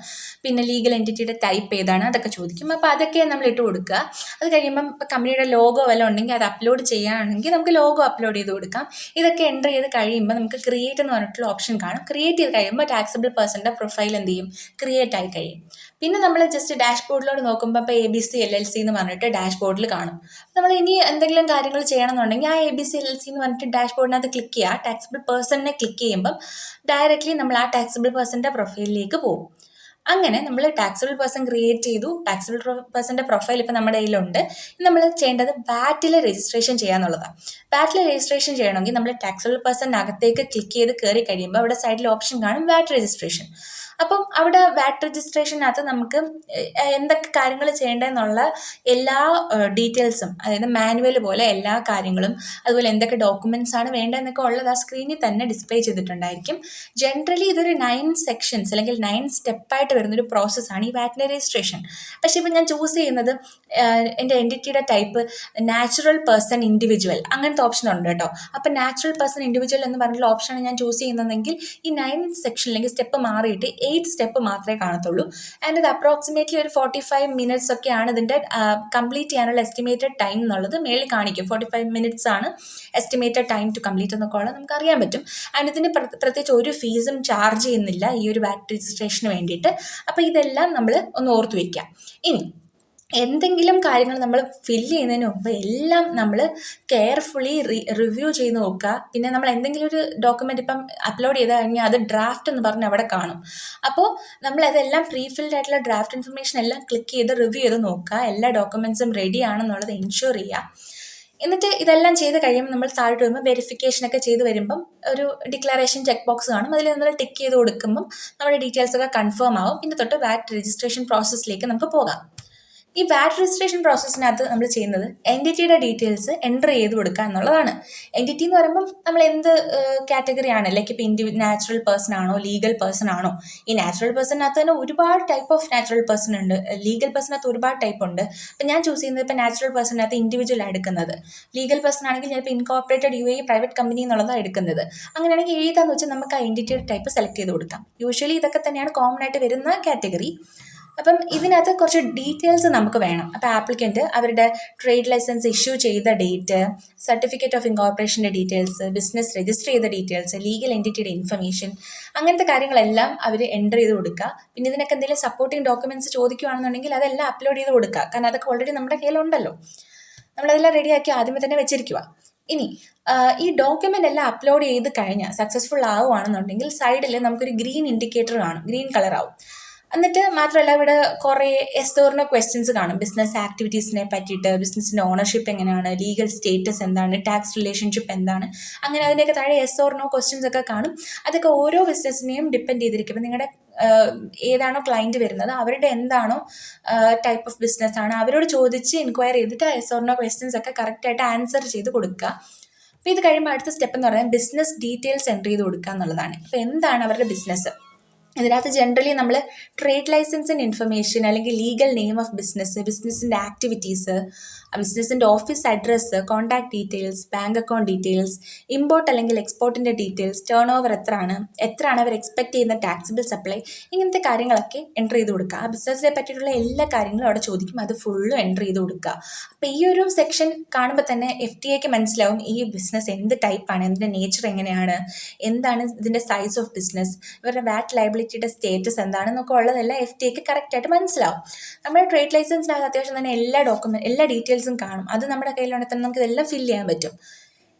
പിന്നെ ലീഗൽ എൻറ്റിറ്റിയുടെ ടൈപ്പ് ഏതാണ്, അതൊക്കെ ചോദിക്കും. അപ്പോൾ അതൊക്കെ നമ്മൾ ഇട്ട് കൊടുക്കുക. അത് കഴിയുമ്പം ഇപ്പോൾ കമ്പനിയുടെ ലോഗോ വല്ലതും ഉണ്ടെങ്കിൽ അത് അപ്ലോഡ് ചെയ്യുകയാണെങ്കിൽ നമുക്ക് ലോഗോ അപ്ലോഡ് ചെയ്ത് കൊടുക്കാം. ഇതൊക്കെ എൻ്റർ ചെയ്ത് കഴിയുമ്പോൾ നമുക്ക് ക്രിയേറ്റ് എന്ന് പറഞ്ഞിട്ടുള്ള ഓപ്ഷൻ കാണും. ക്രിയേറ്റ് ചെയ്ത് കഴിയുമ്പോൾ ടാക്സിബിൾ പേഴ്സൻ്റെ പ്രൊഫൈൽ എന്ത് ചെയ്യും, ക്രിയേറ്റ് ആയി കഴിയും. പിന്നെ നമ്മൾ ജസ്റ്റ് ഡാഷ്ബോർഡിലോട്ട് നോക്കുമ്പോൾ ഇപ്പോൾ ABC LLC എന്ന് പറഞ്ഞിട്ട് ഡാഷ്ബോർഡിൽ കാണും. നമ്മൾ ഇനി എന്തെങ്കിലും കാര്യങ്ങൾ ചെയ്യണമെന്നുണ്ടെങ്കിൽ ആ ABC LLC എന്ന് പറഞ്ഞിട്ട് ഡാഷ്ബോർഡിനകത്ത് ക്ലിക്ക് ചെയ്യുക. ടാക്സിബിൾ പേഴ്സണിനെ ക്ലിക്ക് ചെയ്യുമ്പം ഡയറക്റ്റ്ലി നമ്മൾ ആ ടാക്സിബിൾ പേഴ്സൻ്റെ പ്രൊഫൈലിലേക്ക് പോകും. അങ്ങനെ നമ്മൾ ടാക്സിബിൾ പേഴ്സൺ ക്രിയേറ്റ് ചെയ്തു. ടാക്സിബിൾ പേഴ്സൻ്റെ പ്രൊഫൈൽ ഇപ്പോൾ നമ്മുടെ കയ്യിലുണ്ട്. നമ്മൾ ചെയ്യേണ്ടത് വാറ്റിൽ രജിസ്ട്രേഷൻ ചെയ്യാന്നുള്ളതാണ്. വാറ്റിൽ രജിസ്ട്രേഷൻ ചെയ്യണമെങ്കിൽ നമ്മൾ ടാക്സിബിൾ പേഴ്സണിനകത്തേക്ക് ക്ലിക്ക് ചെയ്ത് കയറി കഴിയുമ്പോൾ അവിടെ സൈഡിൽ ഓപ്ഷൻ കാണും വാറ്റ് രജിസ്ട്രേഷൻ. അപ്പം അവിടെ വാറ്റ് രജിസ്ട്രേഷനകത്ത് നമുക്ക് എന്തൊക്കെ കാര്യങ്ങൾ ചെയ്യേണ്ടതെന്നുള്ള എല്ലാ ഡീറ്റെയിൽസും, അതായത് മാനുവൽ പോലെ എല്ലാ കാര്യങ്ങളും, അതുപോലെ എന്തൊക്കെ ഡോക്യുമെൻറ്റ്സ് ആണ് വേണ്ടതെന്നൊക്കെ ഉള്ളത് ആ സ്ക്രീനിൽ തന്നെ ഡിസ്പ്ലേ ചെയ്തിട്ടുണ്ടായിരിക്കും. ജനറലി ഇതൊരു 9 സെക്ഷൻസ് അല്ലെങ്കിൽ 9 സ്റ്റെപ്പായിട്ട് വരുന്നൊരു പ്രോസസ്സാണ് ഈ വാറ്റിൻ്റെ രജിസ്ട്രേഷൻ. പക്ഷേ ഇപ്പം ഞാൻ ചൂസ് ചെയ്യുന്നത് എൻ്റെ എൻറ്റിറ്റിയുടെ ടൈപ്പ് നാച്ചുറൽ പേഴ്സൺ ഇൻഡിവിജ്വൽ അങ്ങനത്തെ ഓപ്ഷൻ ഉണ്ട് കേട്ടോ. അപ്പം നാച്ചുറൽ പേഴ്സൺ ഇൻഡിവിജ്വൽ എന്ന് പറഞ്ഞിട്ടുള്ള ഓപ്ഷനാണ് ഞാൻ ചൂസ് ചെയ്യുന്നതെങ്കിൽ ഈ 9 സെക്ഷൻ അല്ലെങ്കിൽ സ്റ്റെപ്പ് മാറിയിട്ട് 8 സ്റ്റെപ്പ് മാത്രമേ കാണത്തുള്ളൂ. ആൻഡ് ഇത് അപ്രോക്സിമേറ്റ്ലി ഒരു 45 മിനിറ്റ്സ് ഒക്കെയാണ് ഇതിൻ്റെ കംപ്ലീറ്റ് ചെയ്യാനുള്ള എസ്റ്റിമേറ്റഡ് ടൈം എന്നുള്ളത് മേളിൽ കാണിക്കും. 45 മിനിറ്റ്സ് ആണ് എസ്റ്റിമേറ്റഡ് ടൈം ടു കംപ്ലീറ്റ് എന്നൊക്കെ ഉള്ളത് നമുക്ക് അറിയാൻ പറ്റും. ആൻഡ് ഇതിന് പ്രത്യേകിച്ച് ഒരു ഫീസും ചാർജ് ചെയ്യുന്നില്ല ഈ ഒരു വാറ്റ് രജിസ്ട്രേഷന് വേണ്ടിയിട്ട്. അപ്പോൾ ഇതെല്ലാം നമ്മൾ ഒന്ന് ഓർത്ത് വയ്ക്കാം. ഇനി എന്തെങ്കിലും കാര്യങ്ങൾ നമ്മൾ ഫില്ല് ചെയ്യുന്നതിന് മുമ്പ് എല്ലാം നമ്മൾ കെയർഫുള്ളി റിവ്യൂ ചെയ്ത് നോക്കുക. പിന്നെ നമ്മൾ എന്തെങ്കിലും ഒരു ഡോക്യുമെൻ്റ് ഇപ്പം അപ്ലോഡ് ചെയ്ത് കഴിഞ്ഞാൽ അത് ഡ്രാഫ്റ്റ് എന്ന് പറഞ്ഞ് അവിടെ കാണും. അപ്പോൾ നമ്മളതെല്ലാം പ്രീ ഫിൽഡ് ആയിട്ടുള്ള ഡ്രാഫ്റ്റ് ഇൻഫർമേഷൻ എല്ലാം ക്ലിക്ക് ചെയ്ത് റിവ്യൂ ചെയ്ത് നോക്കുക. എല്ലാ ഡോക്യുമെൻറ്റ്സും റെഡി ആണെന്നുള്ളത് എൻഷുർ ചെയ്യുക. എന്നിട്ട് ഇതെല്ലാം ചെയ്ത് കഴിയുമ്പോൾ നമ്മൾ താഴോട്ട് വരുമ്പോൾ വെരിഫിക്കേഷനൊക്കെ ചെയ്ത് വരുമ്പം ഒരു ഡിക്ലറേഷൻ ചെക്ക് ബോക്സ് കാണും. അതിൽ നമ്മൾ ടിക്ക് ചെയ്ത് കൊടുക്കുമ്പം നമ്മുടെ ഡീറ്റെയിൽസൊക്കെ കൺഫേം ആവും. പിന്നെ തൊട്ട് വാറ്റ് രജിസ്ട്രേഷൻ പ്രോസസ്സിലേക്ക് നമുക്ക് പോകാം. ഈ വാറ്റ് രജിസ്ട്രേഷൻ പ്രോസസ്സിനകത്ത് നമ്മൾ ചെയ്യുന്നത് എൻറ്റിറ്റിയുടെ ഡീറ്റെയിൽസ് എൻ്റർ ചെയ്ത് കൊടുക്കുക എന്നുള്ളതാണ്. എൻറ്റിറ്റി എന്ന് പറയുമ്പം നമ്മൾ എന്ത് കാറ്റഗറിയാണ്, ലൈക്ക് ഇപ്പോൾ നാച്ചുറൽ പേഴ്സൺ ആണോ ലീഗൽ പേഴ്സൺ ആണോ. ഈ നാച്ചുറൽ പേഴ്സണിനകത്ത് തന്നെ ഒരുപാട് ടൈപ്പ് ഓഫ് നാച്ചുറൽ പേഴ്സൺ ഉണ്ട്, ലീഗൽ പേഴ്സണിനകത്ത് ഒരുപാട് ടൈപ്പ് ഉണ്ട്. അപ്പം ഞാൻ ചൂസ് ചെയ്യുന്നത് ഇപ്പോൾ നാച്ചുറൽ പേഴ്സണിനകത്ത് ഇൻഡിവിജ്വൽ എടുക്കുന്നത്. ലീഗൽ പേഴ്സൺ ആണെങ്കിൽ ചിലപ്പോൾ ഇൻകോർപ്പറേറ്റഡ് UAE പ്രൈവറ്റ് കമ്പനി എന്നുള്ളതാണ് എടുക്കുന്നത്. അങ്ങനെയാണെങ്കിൽ ഏതാണെന്ന് വെച്ചാൽ നമുക്ക് ആ എൻറ്റിറ്റിയുടെ ടൈപ്പ് സെലക്ട് ചെയ്ത് കൊടുക്കാം. യൂഷ്വലി ഇതൊക്കെ തന്നെയാണ് കോമൺ ആയിട്ട് വരുന്ന കാറ്റഗറി. അപ്പം ഇതിനകത്ത് കുറച്ച് ഡീറ്റെയിൽസ് നമുക്ക് വേണം. അപ്പോൾ ആപ്ലിക്കൻറ്റ് അവരുടെ ട്രേഡ് ലൈസൻസ് ഇഷ്യൂ ചെയ്ത ഡേറ്റ്, സർട്ടിഫിക്കറ്റ് ഓഫ് ഇൻകോർപ്പറേഷൻ്റെ ഡീറ്റെയിൽസ്, ബിസിനസ് രജിസ്റ്റർ ചെയ്ത ഡീറ്റെയിൽസ്, ലീഗൽ എൻറ്റിറ്റിയുടെ ഇൻഫർമേഷൻ, അങ്ങനത്തെ കാര്യങ്ങളെല്ലാം അവർ എൻ്റർ ചെയ്ത് കൊടുക്കുക. പിന്നെ ഇതിനൊക്കെ എന്തെങ്കിലും സപ്പോർട്ടിങ് ഡോക്യുമെൻറ്റ്സ് ചോദിക്കുകയാണെന്നുണ്ടെങ്കിൽ അതെല്ലാം അപ്ലോഡ് ചെയ്ത് കൊടുക്കുക. കാരണം അതൊക്കെ ഓൾറെഡി നമ്മുടെ കയ്യിലുണ്ടല്ലോ, നമ്മളതെല്ലാം റെഡിയാക്കി ആദ്യമേ തന്നെ വെച്ചിരിക്കുക. ഇനി ഈ ഡോക്യുമെൻ്റ് എല്ലാം അപ്ലോഡ് ചെയ്ത് കഴിഞ്ഞാൽ സക്സസ്ഫുൾ ആവുകയാണെന്നുണ്ടെങ്കിൽ സൈഡിൽ നമുക്കൊരു ഗ്രീൻ ഇൻഡിക്കേറ്റർ കാണും, ഗ്രീൻ കളറാവും. എന്നിട്ട് മാത്രമല്ല ഇവിടെ കുറേ യെസ് ഓർ നോ ക്വസ്റ്റ്യൻസ് കാണും. ബിസിനസ് ആക്ടിവിറ്റീസിനെ പറ്റിയിട്ട്, ബിസിനസ്സിൻ്റെ ഓണർഷിപ്പ് എങ്ങനെയാണ്, ലീഗൽ സ്റ്റേറ്റസ് എന്താണ്, ടാക്സ് റിലേഷൻഷിപ്പ് എന്താണ്, അങ്ങനെ അതിൻ്റെയൊക്കെ താഴെ യെസ് ഓർ നോ ക്വസ്റ്റ്യൻസ് ഒക്കെ കാണും. അതൊക്കെ ഓരോ ബിസിനസ്സിനെയും ഡിപ്പെൻഡ് ചെയ്തിരിക്കും. ഇപ്പം നിങ്ങളുടെ ഏതാണോ ക്ലയൻറ്റ് വരുന്നത് അവരുടെ എന്താണോ ടൈപ്പ് ഓഫ് ബിസിനസ്സാണ് അവരോട് ചോദിച്ച് എൻക്വയർ ചെയ്തിട്ട് യെസ് ഓർ നോ ക്വസ്റ്റ്യൻസ് ഒക്കെ കറക്റ്റായിട്ട് ആൻസർ ചെയ്ത് കൊടുക്കുക. അപ്പോൾ ഇത് കഴിയുമ്പോൾ അടുത്ത സ്റ്റെപ്പ് എന്ന് പറയുന്നത് ബിസിനസ് ഡീറ്റെയിൽസ് എൻ്റർ ചെയ്ത് കൊടുക്കുക എന്നുള്ളതാണ്. അപ്പോൾ എന്താണ് അവരുടെ ബിസിനസ്. ഇതിനകത്ത് ജനറലി നമ്മൾ ട്രേഡ് ലൈസൻസിൻ്റെ ഇൻഫർമേഷൻ, അല്ലെങ്കിൽ ലീഗൽ നെയിം ഓഫ് ബിസിനസ്, ബിസിനസ്സിൻ്റെ ആക്ടിവിറ്റീസ്, ബിസിനസ്സിൻ്റെ office address, contact details, bank account details, import അല്ലെങ്കിൽ എക്സ്പോർട്ടിൻ്റെ ഡീറ്റെയിൽസ്, ടേൺ ഓവർ എത്രയാണ് അവർ എക്സ്പെക്ട് ചെയ്യുന്ന ടാക്സിബിൾ സപ്ലൈ, ഇങ്ങനത്തെ കാര്യങ്ങളൊക്കെ എൻ്റർ ചെയ്ത് കൊടുക്കുക. ആ ബിസിനസ്സിനെ പറ്റിയിട്ടുള്ള എല്ലാ കാര്യങ്ങളും അവിടെ ചോദിക്കും, അത് ഫുള്ളും എൻ്റർ ചെയ്ത് കൊടുക്കുക. അപ്പോൾ ഈ ഒരു സെക്ഷൻ കാണുമ്പോൾ തന്നെ FTAക്ക് മനസ്സിലാവും ഈ ബിസിനസ് എന്ത് ടൈപ്പാണ്, ഇതിൻ്റെ നേച്ചർ എങ്ങനെയാണ്, എന്താണ് ഇതിൻ്റെ സൈസ് ഓഫ് ബിസിനസ്, ഇവരുടെ വാറ്റ് ലയബിലിറ്റിയുടെ സ്റ്റേറ്റസ് എന്താണെന്നൊക്കെ ഉള്ളതെല്ലാം FTAക്ക് കറക്റ്റായിട്ട് മനസ്സിലാവും. നമ്മുടെ ട്രേഡ് ലൈസൻസിനകത്ത് അത്യാവശ്യം തന്നെ എല്ലാ ഡീറ്റെയിൽസും കാണും. അത് നമ്മുടെ കയ്യിലുണ്ടെങ്കിൽ തന്നെ നമുക്ക് ഇതെല്ലാം ഫില്ല് ചെയ്യാൻ പറ്റും.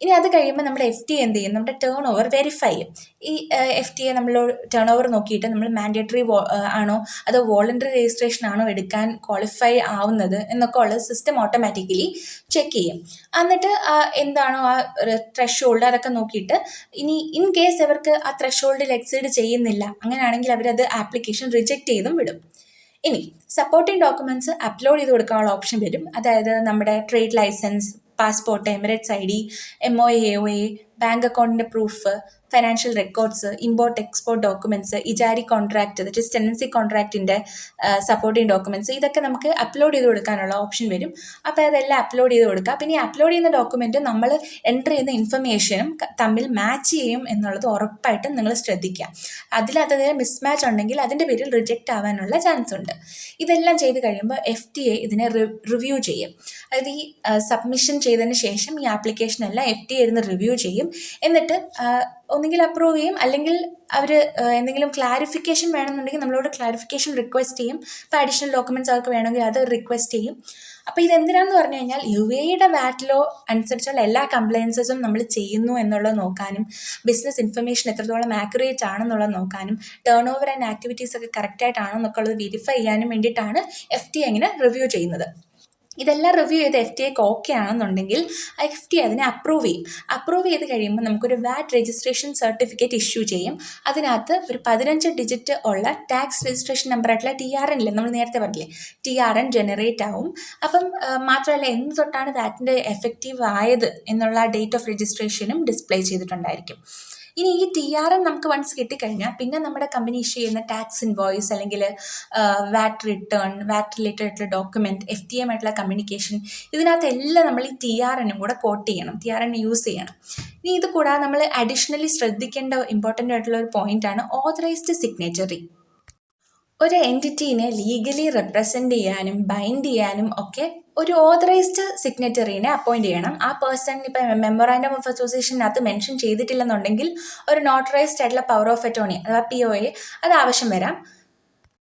ഇനി അത് കഴിയുമ്പോൾ നമ്മുടെ FTA എന്ത് ചെയ്യും, നമ്മുടെ ടേൺ ഓവർ വെരിഫൈ ചെയ്യും. ഈ FTA നമ്മൾ ടേൺ ഓവർ നോക്കിയിട്ട് നമ്മൾ മാൻഡേറ്ററി ആണോ അതോ വോളണ്ടറി രജിസ്ട്രേഷൻ ആണോ എടുക്കാൻ ക്വാളിഫൈ ആവുന്നത് എന്നൊക്കെ ഉള്ളത് സിസ്റ്റം ഓട്ടോമാറ്റിക്കലി ചെക്ക് ചെയ്യും. എന്നിട്ട് എന്താണോ ആ ത്രെഷോൾഡ് അതൊക്കെ നോക്കിയിട്ട് ഇനി ഇൻ കേസ് അവർക്ക് ആ ത്രെഷോൾഡിൽ എക്സീഡ് ചെയ്യുന്നില്ല, അങ്ങനെയാണെങ്കിൽ അവരത് ആപ്ലിക്കേഷൻ റിജക്റ്റ് ചെയ്തും വിടും. ഇനി സപ്പോർട്ടിംഗ് ഡോക്യുമെൻറ്റ്സ് അപ്ലോഡ് ചെയ്ത് കൊടുക്കാനുള്ള ഓപ്ഷൻ വരും. അതായത് നമ്മുടെ trade licence, passport, Emirates ID, MOA, AOA, bank അക്കൗണ്ടിൻ്റെ proof, financial records, import export documents, Ejari contract, that is tenancy കോൺട്രാക്റ്റിൻ്റെ സപ്പോർട്ടിങ് ഡോക്യുമെൻറ്റ്സ്, ഇതൊക്കെ നമുക്ക് അപ്ലോഡ് ചെയ്ത് കൊടുക്കാനുള്ള ഓപ്ഷൻ വരും. അപ്പോൾ അതെല്ലാം അപ്ലോഡ് ചെയ്ത് കൊടുക്കുക. പിന്നെ ഈ അപ്ലോഡ് ചെയ്യുന്ന ഡോക്യുമെൻറ്റ് നമ്മൾ എൻ്റർ ചെയ്യുന്ന ഇൻഫർമേഷനും തമ്മിൽ മാച്ച് ചെയ്യും എന്നുള്ളത് ഉറപ്പായിട്ടും നിങ്ങൾ ശ്രദ്ധിക്കുക. അതിലകത്ത് മിസ്മാച്ച് ഉണ്ടെങ്കിൽ അതിൻ്റെ പേരിൽ റിജക്റ്റ് ആവാനുള്ള ചാൻസ് ഉണ്ട്. ഇതെല്ലാം ചെയ്ത് കഴിയുമ്പോൾ FTA ഇതിനെ റിവ്യൂ ചെയ്യും. അതായത് ഈ സബ്മിഷൻ ചെയ്തതിന് ശേഷം ഈ ആപ്ലിക്കേഷനെല്ലാം FTA ഇരുന്ന് റിവ്യൂ ചെയ്യും. എന്നിട്ട് ഒന്നുകിൽ അപ്രൂവ് ചെയ്യും, അല്ലെങ്കിൽ അവർ എന്തെങ്കിലും ക്ലാരിഫിക്കേഷൻ വേണമെന്നുണ്ടെങ്കിൽ നമ്മളോട് ക്ലാരിഫിക്കേഷൻ റിക്വസ്റ്റ് ചെയ്യും. ഇപ്പോൾ അഡീഷണൽ ഡോക്യുമെൻറ്റ്സ് അവർക്ക് വേണമെങ്കിൽ അത് റിക്വസ്റ്റ് ചെയ്യും. അപ്പോൾ ഇതെന്തിനാന്ന് പറഞ്ഞു കഴിഞ്ഞാൽ UAEയുടെ VAT ലോ അനുസരിച്ചുള്ള എല്ലാ കംപ്ലയൻസസും നമ്മൾ ചെയ്യുന്നു എന്നുള്ളത് നോക്കാനും, ബിസിനസ് ഇൻഫർമേഷൻ എത്രത്തോളം ആക്യുറേറ്റ് ആണെന്നുള്ളത് നോക്കാനും, ടേൺ ഓവർ ആൻഡ് ആക്ടിവിറ്റീസ് ഒക്കെ കറക്റ്റായിട്ടാണോ എന്നൊക്കെ ഉള്ളത് വെരിഫൈ ചെയ്യാനും വേണ്ടിയിട്ടാണ് FTA ഇങ്ങനെ റിവ്യൂ ചെയ്യുന്നത്. ഇതെല്ലാം റിവ്യൂ ചെയ്ത് FTAക്ക് ഓക്കെ ആണെന്നുണ്ടെങ്കിൽ FTA അതിനെ അപ്രൂവ് ചെയ്യും. അപ്രൂവ് ചെയ്ത് കഴിയുമ്പോൾ നമുക്കൊരു VAT രജിസ്ട്രേഷൻ സർട്ടിഫിക്കറ്റ് ഇഷ്യൂ ചെയ്യും. അതിനകത്ത് ഒരു 15 ഡിജിറ്റ് ഉള്ള ടാക്സ് രജിസ്ട്രേഷൻ നമ്പർ ആയിട്ടുള്ള TRN ഇല്ലേ, നമ്മൾ നേരത്തെ പറഞ്ഞില്ലേ, TRN ജനറേറ്റ് ആവും. അപ്പം മാത്രമല്ല, എന്ന് തൊട്ടാണ് വാറ്റിൻ്റെ എഫക്റ്റീവ് ആയത് എന്നുള്ള ഡേറ്റ് ഓഫ് രജിസ്ട്രേഷനും ഡിസ്പ്ലേ ചെയ്തിട്ടുണ്ടായിരിക്കും. ഇനി ഈ TRN നമുക്ക് വൺസ് കിട്ടിക്കഴിഞ്ഞാൽ പിന്നെ നമ്മുടെ കമ്പനി ഇഷ്യൂ ചെയ്യുന്ന ടാക്സ് ഇൻവോയ്സ്, അല്ലെങ്കിൽ VAT റിട്ടേൺ, VAT റിലേറ്റഡ് ആയിട്ടുള്ള ഡോക്യുമെൻറ്റ്, FTA ആയിട്ടുള്ള കമ്മ്യൂണിക്കേഷൻ, ഇതിനകത്തെല്ലാം നമ്മൾ ഈ TRN കൂടെ കോട്ട് ചെയ്യണം, TRN യൂസ് ചെയ്യണം. ഇനി ഇത് കൂടാതെ നമ്മൾ അഡീഷണലി ശ്രദ്ധിക്കേണ്ട ഇമ്പോർട്ടൻ്റ് ആയിട്ടുള്ള ഒരു പോയിൻ്റാണ് ഓതറൈസ്ഡ് സിഗ്നേച്ചറി. ഒരു എൻറ്റിറ്റീനെ ലീഗലി റെപ്രസെൻ്റ് ചെയ്യാനും ബൈൻഡ് ചെയ്യാനും ഒക്കെ ഒരു ഓതറൈസ്ഡ് സിഗ്നറ്ററീനെ അപ്പോയിൻറ്റ് ചെയ്യണം. ആ പേഴ്സൺ ഇപ്പം മെമ്മോറാൻഡം ഓഫ് അസോസിയേഷനകത്ത് മെൻഷൻ ചെയ്തിട്ടില്ലെന്നുണ്ടെങ്കിൽ ഒരു നോട്ടറൈസ്ഡ് ആയിട്ടുള്ള പവർ ഓഫ് അറ്റോർണി അഥവാ POA അത് ആവശ്യം വരാം.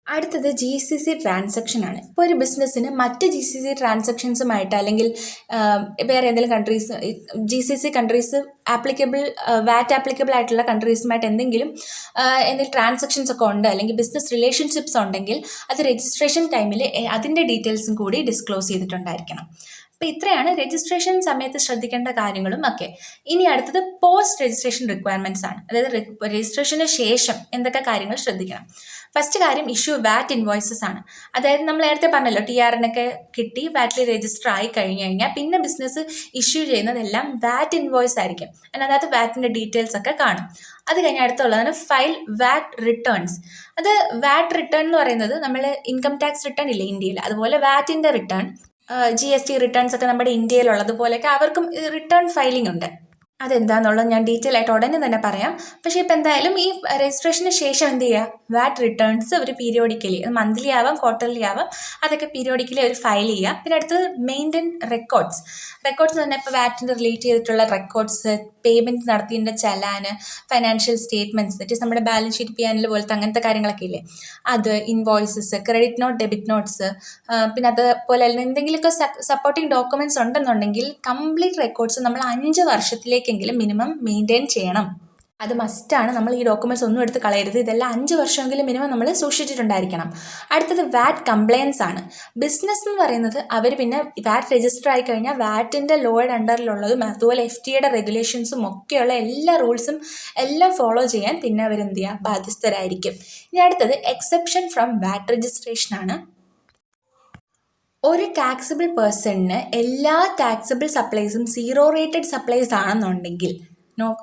അടുത്തത് GCC ട്രാൻസാക്ഷൻ ആണ്. ഇപ്പോൾ ഒരു ബിസിനസ്സിന് മറ്റ് GCC ട്രാൻസാക്ഷൻസുമായിട്ട്, അല്ലെങ്കിൽ വേറെ ഏതെങ്കിലും countries, GCC countries applicable, VAT applicable ആയിട്ടുള്ള കൺട്രീസുമായിട്ട് എന്തെങ്കിലും ട്രാൻസാക്ഷൻസ് ഒക്കെ ഉണ്ട്, അല്ലെങ്കിൽ ബിസിനസ് റിലേഷൻഷിപ്സ് ഉണ്ടെങ്കിൽ അത് രജിസ്ട്രേഷൻ ടൈമിൽ അതിൻ്റെ ഡീറ്റെയിൽസും കൂടി ഡിസ്ക്ലോസ് ചെയ്തിട്ടുണ്ടായിരിക്കണം. അപ്പോൾ ഇത്രയാണ് രജിസ്ട്രേഷൻ സമയത്ത് ശ്രദ്ധിക്കേണ്ട കാര്യങ്ങളും ഒക്കെ. ഇനി അടുത്തത് പോസ്റ്റ് രജിസ്ട്രേഷൻ റിക്വയർമെൻറ്റ്സ് ആണ്. അതായത് രജിസ്ട്രേഷന് ശേഷം എന്തൊക്കെ കാര്യങ്ങൾ ശ്രദ്ധിക്കണം. ഫസ്റ്റ് കാര്യം ഇഷ്യൂ VAT ഇൻവോയ്സസ് ആണ്. അതായത് നമ്മൾ നേരത്തെ പറഞ്ഞല്ലോ, TRN ഒക്കെ കിട്ടി വാറ്റിൽ രജിസ്റ്റർ ആയി കഴിഞ്ഞു കഴിഞ്ഞാൽ പിന്നെ ബിസിനസ് ഇഷ്യൂ ചെയ്യുന്നതെല്ലാം VAT ഇൻവോയ്സ് ആയിരിക്കും. അതിനകത്ത് വാറ്റിൻ്റെ ഡീറ്റെയിൽസ് ഒക്കെ കാണും. അത് കഴിഞ്ഞ് അടുത്തുള്ളതാണ് ഫയൽ VAT റിട്ടേൺസ്. അത് VAT റിട്ടേൺ എന്ന് പറയുന്നത് നമ്മൾ ഇൻകം ടാക്സ് റിട്ടേൺ ഇല്ലേ ഇന്ത്യയിൽ, അതുപോലെ വാറ്റിൻ്റെ റിട്ടേൺ, GST റിട്ടേൺസ് ഒക്കെ നമ്മുടെ ഇന്ത്യയിലുള്ളതുപോലെയൊക്കെ അവർക്കും റിട്ടേൺ ഫയലിംഗ് ഉണ്ട്. അതെന്താണെന്നുള്ളത് ഞാൻ ഡീറ്റെയിൽ ആയിട്ട് ഉടനെ തന്നെ പറയാം. പക്ഷേ ഇപ്പം എന്തായാലും ഈ രജിസ്ട്രേഷന് ശേഷം എന്ത് ചെയ്യുക, VAT റിട്ടേൺസ് ഒരു പീരിയോഡിക്കലി, മന്ത്ലി ആവാം ക്വാർട്ടർലി ആവാം, അതൊക്കെ പീരിയോഡിക്കലി ഒരു ഫയൽ ചെയ്യുക. പിന്നെ അടുത്തത് മെയിൻറ്റെയിൻ റെക്കോർഡ്സ് തന്നെ ഇപ്പോൾ വാറ്റിൻ്റെ റിലേറ്റ് ചെയ്തിട്ടുള്ള റെക്കോർഡ്സ്, പേയ്മെൻറ്റ് നടത്തിയതിൻ്റെ ചലാന്, ഫൈനാൻഷ്യൽ സ്റ്റേറ്റ്മെൻറ്റ്സ്, ദറ്റ് ഈസ് നമ്മുടെ ബാലൻസ് ഷീറ്റ് PNL പോലത്തെ അങ്ങനത്തെ കാര്യങ്ങളൊക്കെ ഇല്ലേ, അത്, invoices, credit note, debit notes, പിന്നെ അതുപോലെ എന്തെങ്കിലുമൊക്കെ സപ്പോർട്ടിങ് ഡോക്യുമെൻറ്റ്സ് ഉണ്ടെന്നുണ്ടെങ്കിൽ കംപ്ലീറ്റ് റെക്കോർഡ്സ് നമ്മൾ 5 വർഷത്തിലേക്കെങ്കിലും മിനിമം മെയിൻറ്റെയിൻ ചെയ്യണം. അത് മസ്റ്റാണ്. നമ്മൾ ഈ ഡോക്യുമെൻറ്റ്സ് ഒന്നും എടുത്ത് കളയരുത്. ഇതെല്ലാം 5 വർഷമെങ്കിലും മിനിമം നമ്മൾ സൂക്ഷിച്ചിട്ടുണ്ടായിരിക്കണം. അടുത്തത് VAT കംപ്ലയൻസ് ആണ്. ബിസിനസ് എന്ന് പറയുന്നത് അവർ പിന്നെ VAT രജിസ്റ്റർ ആയി കഴിഞ്ഞാൽ വാറ്റിൻ്റെ ലോയുടെ അണ്ടറിലുള്ളതും അതുപോലെ FTAയുടെ റെഗുലേഷൻസും ഒക്കെയുള്ള എല്ലാ റൂൾസും എല്ലാം ഫോളോ ചെയ്യാൻ പിന്നെ അവരെന്ത് ചെയ്യുക, ബാധ്യസ്ഥരായിരിക്കും. ഇനി അടുത്തത് എക്സെപ്ഷൻ ഫ്രം VAT രജിസ്ട്രേഷൻ ആണ്. ഒരു ടാക്സിബിൾ പേഴ്സണിന് എല്ലാ ടാക്സിബിൾ സപ്ലൈസും 0 റേറ്റഡ് സപ്ലൈസ് ആണെന്നുണ്ടെങ്കിൽ,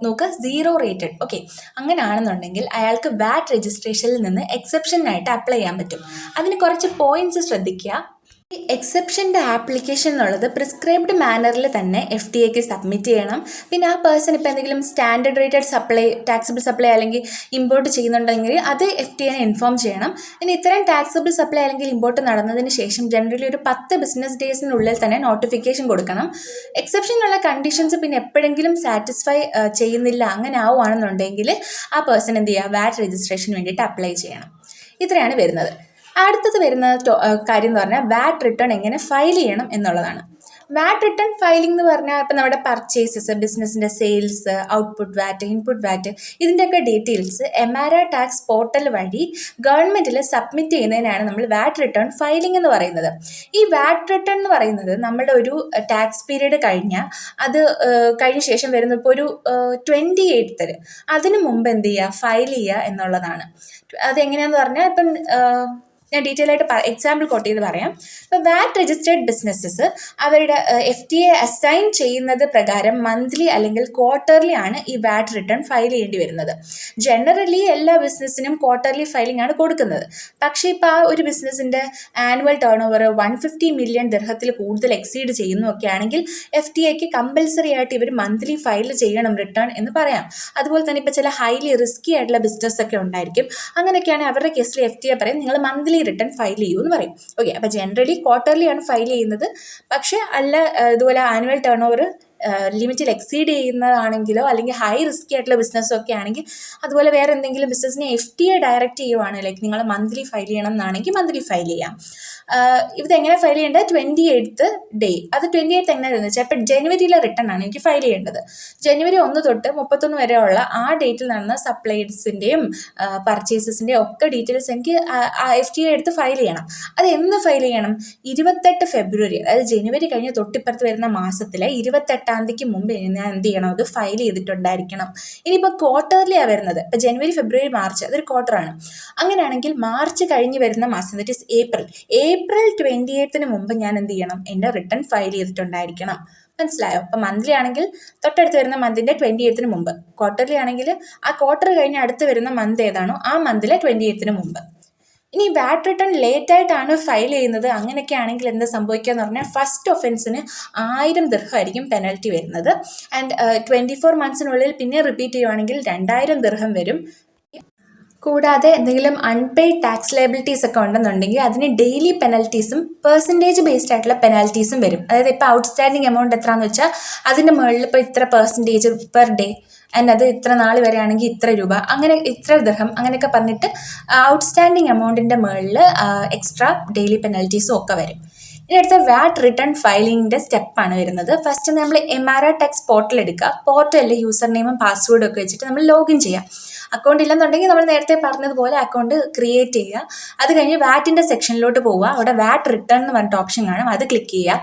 നോക്കുക 0 റേറ്റഡ്, ഓക്കെ, അങ്ങനെയാണെന്നുണ്ടെങ്കിൽ അയാൾക്ക് VAT രജിസ്ട്രേഷനിൽ നിന്ന് എക്സെപ്ഷനായിട്ട് അപ്ലൈ ചെയ്യാൻ പറ്റും. അതിന് കുറച്ച് പോയിന്റ്സ് ശ്രദ്ധിക്കുക. ഈ എക്സെപ്ഷൻ്റെ ആപ്ലിക്കേഷൻ എന്നുള്ളത് പ്രിസ്ക്രൈബ്ഡ് മാനറിൽ തന്നെ FTAക്ക് സബ്മിറ്റ് ചെയ്യണം. പിന്നെ ആ പേഴ്സൺ ഇപ്പോൾ എന്തെങ്കിലും standard rated supply, taxable supply അല്ലെങ്കിൽ ഇമ്പോർട്ട് ചെയ്യുന്നുണ്ടെങ്കിൽ അത് FTAനെ ഇൻഫോം ചെയ്യണം. ഇനി ഇത്തരം ടാക്സിബിൾ സപ്ലൈ അല്ലെങ്കിൽ ഇമ്പോർട്ട് നടന്നതിന് ശേഷം ജനറലി ഒരു 10 ബിസിനസ് ഡേയ്സിനുള്ളിൽ തന്നെ നോട്ടിഫിക്കേഷൻ കൊടുക്കണം. എക്സെപ്ഷനുള്ള കണ്ടീഷൻസ് പിന്നെ എപ്പോഴെങ്കിലും സാറ്റിസ്ഫൈ ചെയ്യുന്നില്ല, അങ്ങനെ ആവുകയാണെന്നുണ്ടെങ്കിൽ ആ പേഴ്സൺ എന്ത് ചെയ്യുക, VAT രജിസ്ട്രേഷന് വേണ്ടിയിട്ട് അപ്ലൈ ചെയ്യണം. ഇത്രയാണ് വരുന്നത്. അടുത്തത് വരുന്ന കാര്യം എന്ന് പറഞ്ഞാൽ VAT റിട്ടേൺ എങ്ങനെ ഫയൽ ചെയ്യണം എന്നുള്ളതാണ്. VAT റിട്ടേൺ ഫയലിംഗ് എന്ന് പറഞ്ഞാൽ ഇപ്പം നമ്മുടെ പർച്ചേസസ്, ബിസിനസ്സിൻ്റെ sales, output VAT, input VAT, ഇതിൻ്റെയൊക്കെ ഡീറ്റെയിൽസ് എമാര ടാക്സ് പോർട്ടൽ വഴി ഗവൺമെൻറ്റിൽ സബ്മിറ്റ് ചെയ്യുന്നതിനാണ് നമ്മൾ VAT റിട്ടേൺ ഫയലിംഗ് എന്ന് പറയുന്നത്. ഈ VAT റിട്ടേൺ എന്ന് പറയുന്നത് നമ്മുടെ ഒരു ടാക്സ് പീരീഡ് കഴിഞ്ഞാൽ അത് കഴിഞ്ഞ ശേഷം വരുന്ന ഇപ്പോൾ ഒരു 28th അതിന് മുമ്പ് എന്ത് ചെയ്യുക, ഫയൽ ചെയ്യുക എന്നുള്ളതാണ്. അതെങ്ങനെയാണെന്ന് പറഞ്ഞാൽ ഇപ്പം ഞാൻ ഡീറ്റെയിൽ ആയിട്ട് എക്സാമ്പിൾ കോട്ട് ചെയ്ത് പറയാം. ഇപ്പോൾ വാറ്റ് രജിസ്റ്റേർഡ് ബിസിനസ്സസ് അവരുടെ FTA അസൈൻ ചെയ്യുന്നത് പ്രകാരം മന്ത്ലി അല്ലെങ്കിൽ ക്വാർട്ടർലി ആണ് ഈ വാറ്റ് റിട്ടേൺ ഫയൽ ചെയ്യേണ്ടി വരുന്നത്. ജനറലി എല്ലാ ബിസിനസ്സിനും ക്വാർട്ടർലി ഫയലിംഗ് ആണ് കൊടുക്കുന്നത്. പക്ഷേ ഇപ്പോൾ ആ ഒരു ബിസിനസ്സിൻ്റെ ആനുവൽ ടേൺ ഓവർ 150 മില്യൺ ദിർഹത്തിൽ കൂടുതൽ എക്സീഡ് ചെയ്യുന്നതൊക്കെ ആണെങ്കിൽ FTAക്ക് കമ്പൽസറി ആയിട്ട് ഇവർ മന്ത്ലി ഫയൽ ചെയ്യണം റിട്ടേൺ എന്ന് പറയാം. അതുപോലെ തന്നെ ഇപ്പോൾ ചില ഹൈലി റിസ്കി ആയിട്ടുള്ള ബിസിനസ് ഒക്കെ ഉണ്ടായിരിക്കും. അങ്ങനെയൊക്കെയാണെങ്കിൽ അവരുടെ കേസിൽ FTA പറയും നിങ്ങൾ മന്ത്ലി റിട്ടേൺ ഫയൽ ചെയ്യൂ എന്ന് പറയും. ഓക്കെ, അപ്പോൾ ജനറലി ക്വാർട്ടർലി ആണ് ഫയൽ ചെയ്യുന്നത്. പക്ഷേ ഇതുപോലെ ആനുവൽ ടേൺ ഓവർ ലിമിറ്റിൽ എക്സീഡ് ചെയ്യുന്നതാണെങ്കിലോ അല്ലെങ്കിൽ ഹൈ റിസ്കി ആയിട്ടുള്ള ബിസിനസ്സോ ഒക്കെ ആണെങ്കിൽ, അതുപോലെ വേറെ എന്തെങ്കിലും ബിസിനസ്സിനെ FTA ഡയറക്റ്റ് ചെയ്യുവാണ്, ലൈക്ക് നിങ്ങൾ മന്ത്ലി ഫയൽ ചെയ്യണം എന്നാണെങ്കിൽ മന്ത്ലി ഫയൽ ചെയ്യാം. ഇതെങ്ങനെ ഫയൽ ചെയ്യേണ്ടത്? 28th day. അത് 28th എങ്ങനെയാണെന്ന് വെച്ചാൽ ഇപ്പോൾ ജനുവരിയിലെ റിട്ടേൺ ആണ് എനിക്ക് ഫയൽ ചെയ്യേണ്ടത്. ജനുവരി 1 തൊട്ട് 31 വരെ ഉള്ള ആ ഡേറ്റിൽ നടന്ന സപ്ലൈസിൻ്റെയും പർച്ചേസസിൻ്റെയും ഒക്കെ ഡീറ്റെയിൽസ് എനിക്ക് FTA എടുത്ത് ഫയൽ ചെയ്യണം. അത് എന്ന് ഫയൽ ചെയ്യണം? 28 ഫെബ്രുവരി, അതായത് ജനുവരി കഴിഞ്ഞ് തൊട്ടിപ്പുറത്ത് വരുന്ന മാസത്തിലെ 28ാം തീയതിക്ക് മുമ്പ് ഞാൻ എന്ത് ചെയ്യണം? അത് ഫയൽ ചെയ്തിട്ടുണ്ടായിരിക്കണം. ഇനിയിപ്പോൾ ക്വാർട്ടർലിയാണ് വരുന്നത്. ഇപ്പോൾ ജനുവരി, ഫെബ്രുവരി, മാർച്ച് അതൊരു ക്വാർട്ടറാണ്. അങ്ങനെയാണെങ്കിൽ മാർച്ച് കഴിഞ്ഞ് വരുന്ന മാസം, ദറ്റ് ഈസ് ഏപ്രിൽ 28ന് മുമ്പ് ഞാൻ എന്ത് ചെയ്യണം? എൻ്റെ റിട്ടേൺ ഫയൽ ചെയ്തിട്ടുണ്ടായിരിക്കണം. മനസ്സിലായോ? അപ്പം മന്ത്ലി ആണെങ്കിൽ തൊട്ടടുത്ത് വരുന്ന മന്തിൻ്റെ 28ന് മുമ്പ്, ക്വാർട്ടർലി ആണെങ്കിൽ ആ ക്വാർട്ടർ കഴിഞ്ഞ് അടുത്ത് വരുന്ന മന്ത് ഏതാണോ ആ മന്തിലെ 28ന് മുമ്പ്. ഇനി വാറ്റ് റിട്ടേൺ ലേറ്റ് ആയിട്ടാണ് ഫയൽ ചെയ്യുന്നത്, അങ്ങനെയൊക്കെ ആണെങ്കിൽ എന്താ സംഭവിക്കുക എന്ന് പറഞ്ഞാൽ ഫസ്റ്റ് ഒഫൻസിന് 1000 ദിർഹം ആയിരിക്കും പെനൽറ്റി വരുന്നത്. ആൻഡ് 24 മന്ത്സിനുള്ളിൽ പിന്നെ റിപ്പീറ്റ് ചെയ്യുവാണെങ്കിൽ 2000 ദിർഹം വരും. കൂടാതെ എന്തെങ്കിലും അൺപെയ്ഡ് ടാക്സ് ലയബിലിറ്റീസ് ഒക്കെ ഉണ്ടെന്നുണ്ടെങ്കിൽ അതിന് ഡെയിലി പെനൽറ്റീസും പെർസെൻറ്റേജ് ബേസ്ഡ് ആയിട്ടുള്ള പെനാൽറ്റീസും വരും. അതായത് ഇപ്പോൾ ഔട്ട്സ്റ്റാൻഡിങ് എമൗണ്ട് എത്രയാണെന്ന് വെച്ചാൽ അതിൻ്റെ മുകളിൽ ഇപ്പോൾ ഇത്ര പെർസെൻറ്റേജ് പെർ ഡേ, ആൻഡ് അത് ഇത്ര നാൾ വരെ ആണെങ്കിൽ ഇത്ര രൂപ, അങ്ങനെ ഇത്ര ദിർഹം, അങ്ങനെയൊക്കെ പറഞ്ഞിട്ട് ഔട്ട്സ്റ്റാൻഡിങ് എമൗണ്ടിൻ്റെ മുകളിൽ എക്സ്ട്രാ ഡെയിലി പെനൽറ്റീസും ഒക്കെ വരും. ഇനി അടുത്ത വാറ്റ് റിട്ടേൺ ഫയലിങ്ങിൻ്റെ സ്റ്റെപ്പാണ് വരുന്നത്. ഫസ്റ്റ് നമ്മൾ എമാര ടാക്സ് പോർട്ടൽ എടുക്കുക. പോർട്ടലിൽ യൂസർ നെയിമും പാസ്വേഡും ഒക്കെ വെച്ചിട്ട് നമ്മൾ ലോഗിൻ ചെയ്യാം. അക്കൗണ്ട് ഇല്ലെന്നുണ്ടെങ്കിൽ നമ്മൾ നേരത്തെ പറഞ്ഞതുപോലെ അക്കൗണ്ട് ക്രിയേറ്റ് ചെയ്യുക. അത് കഴിഞ്ഞ് വാറ്റിൻ്റെ സെക്ഷനിലോട്ട് പോവുക. അവിടെ വാറ്റ് റിട്ടേൺ എന്ന് പറഞ്ഞിട്ട് ഓപ്ഷൻ കാണും, അത് ക്ലിക്ക് ചെയ്യുക.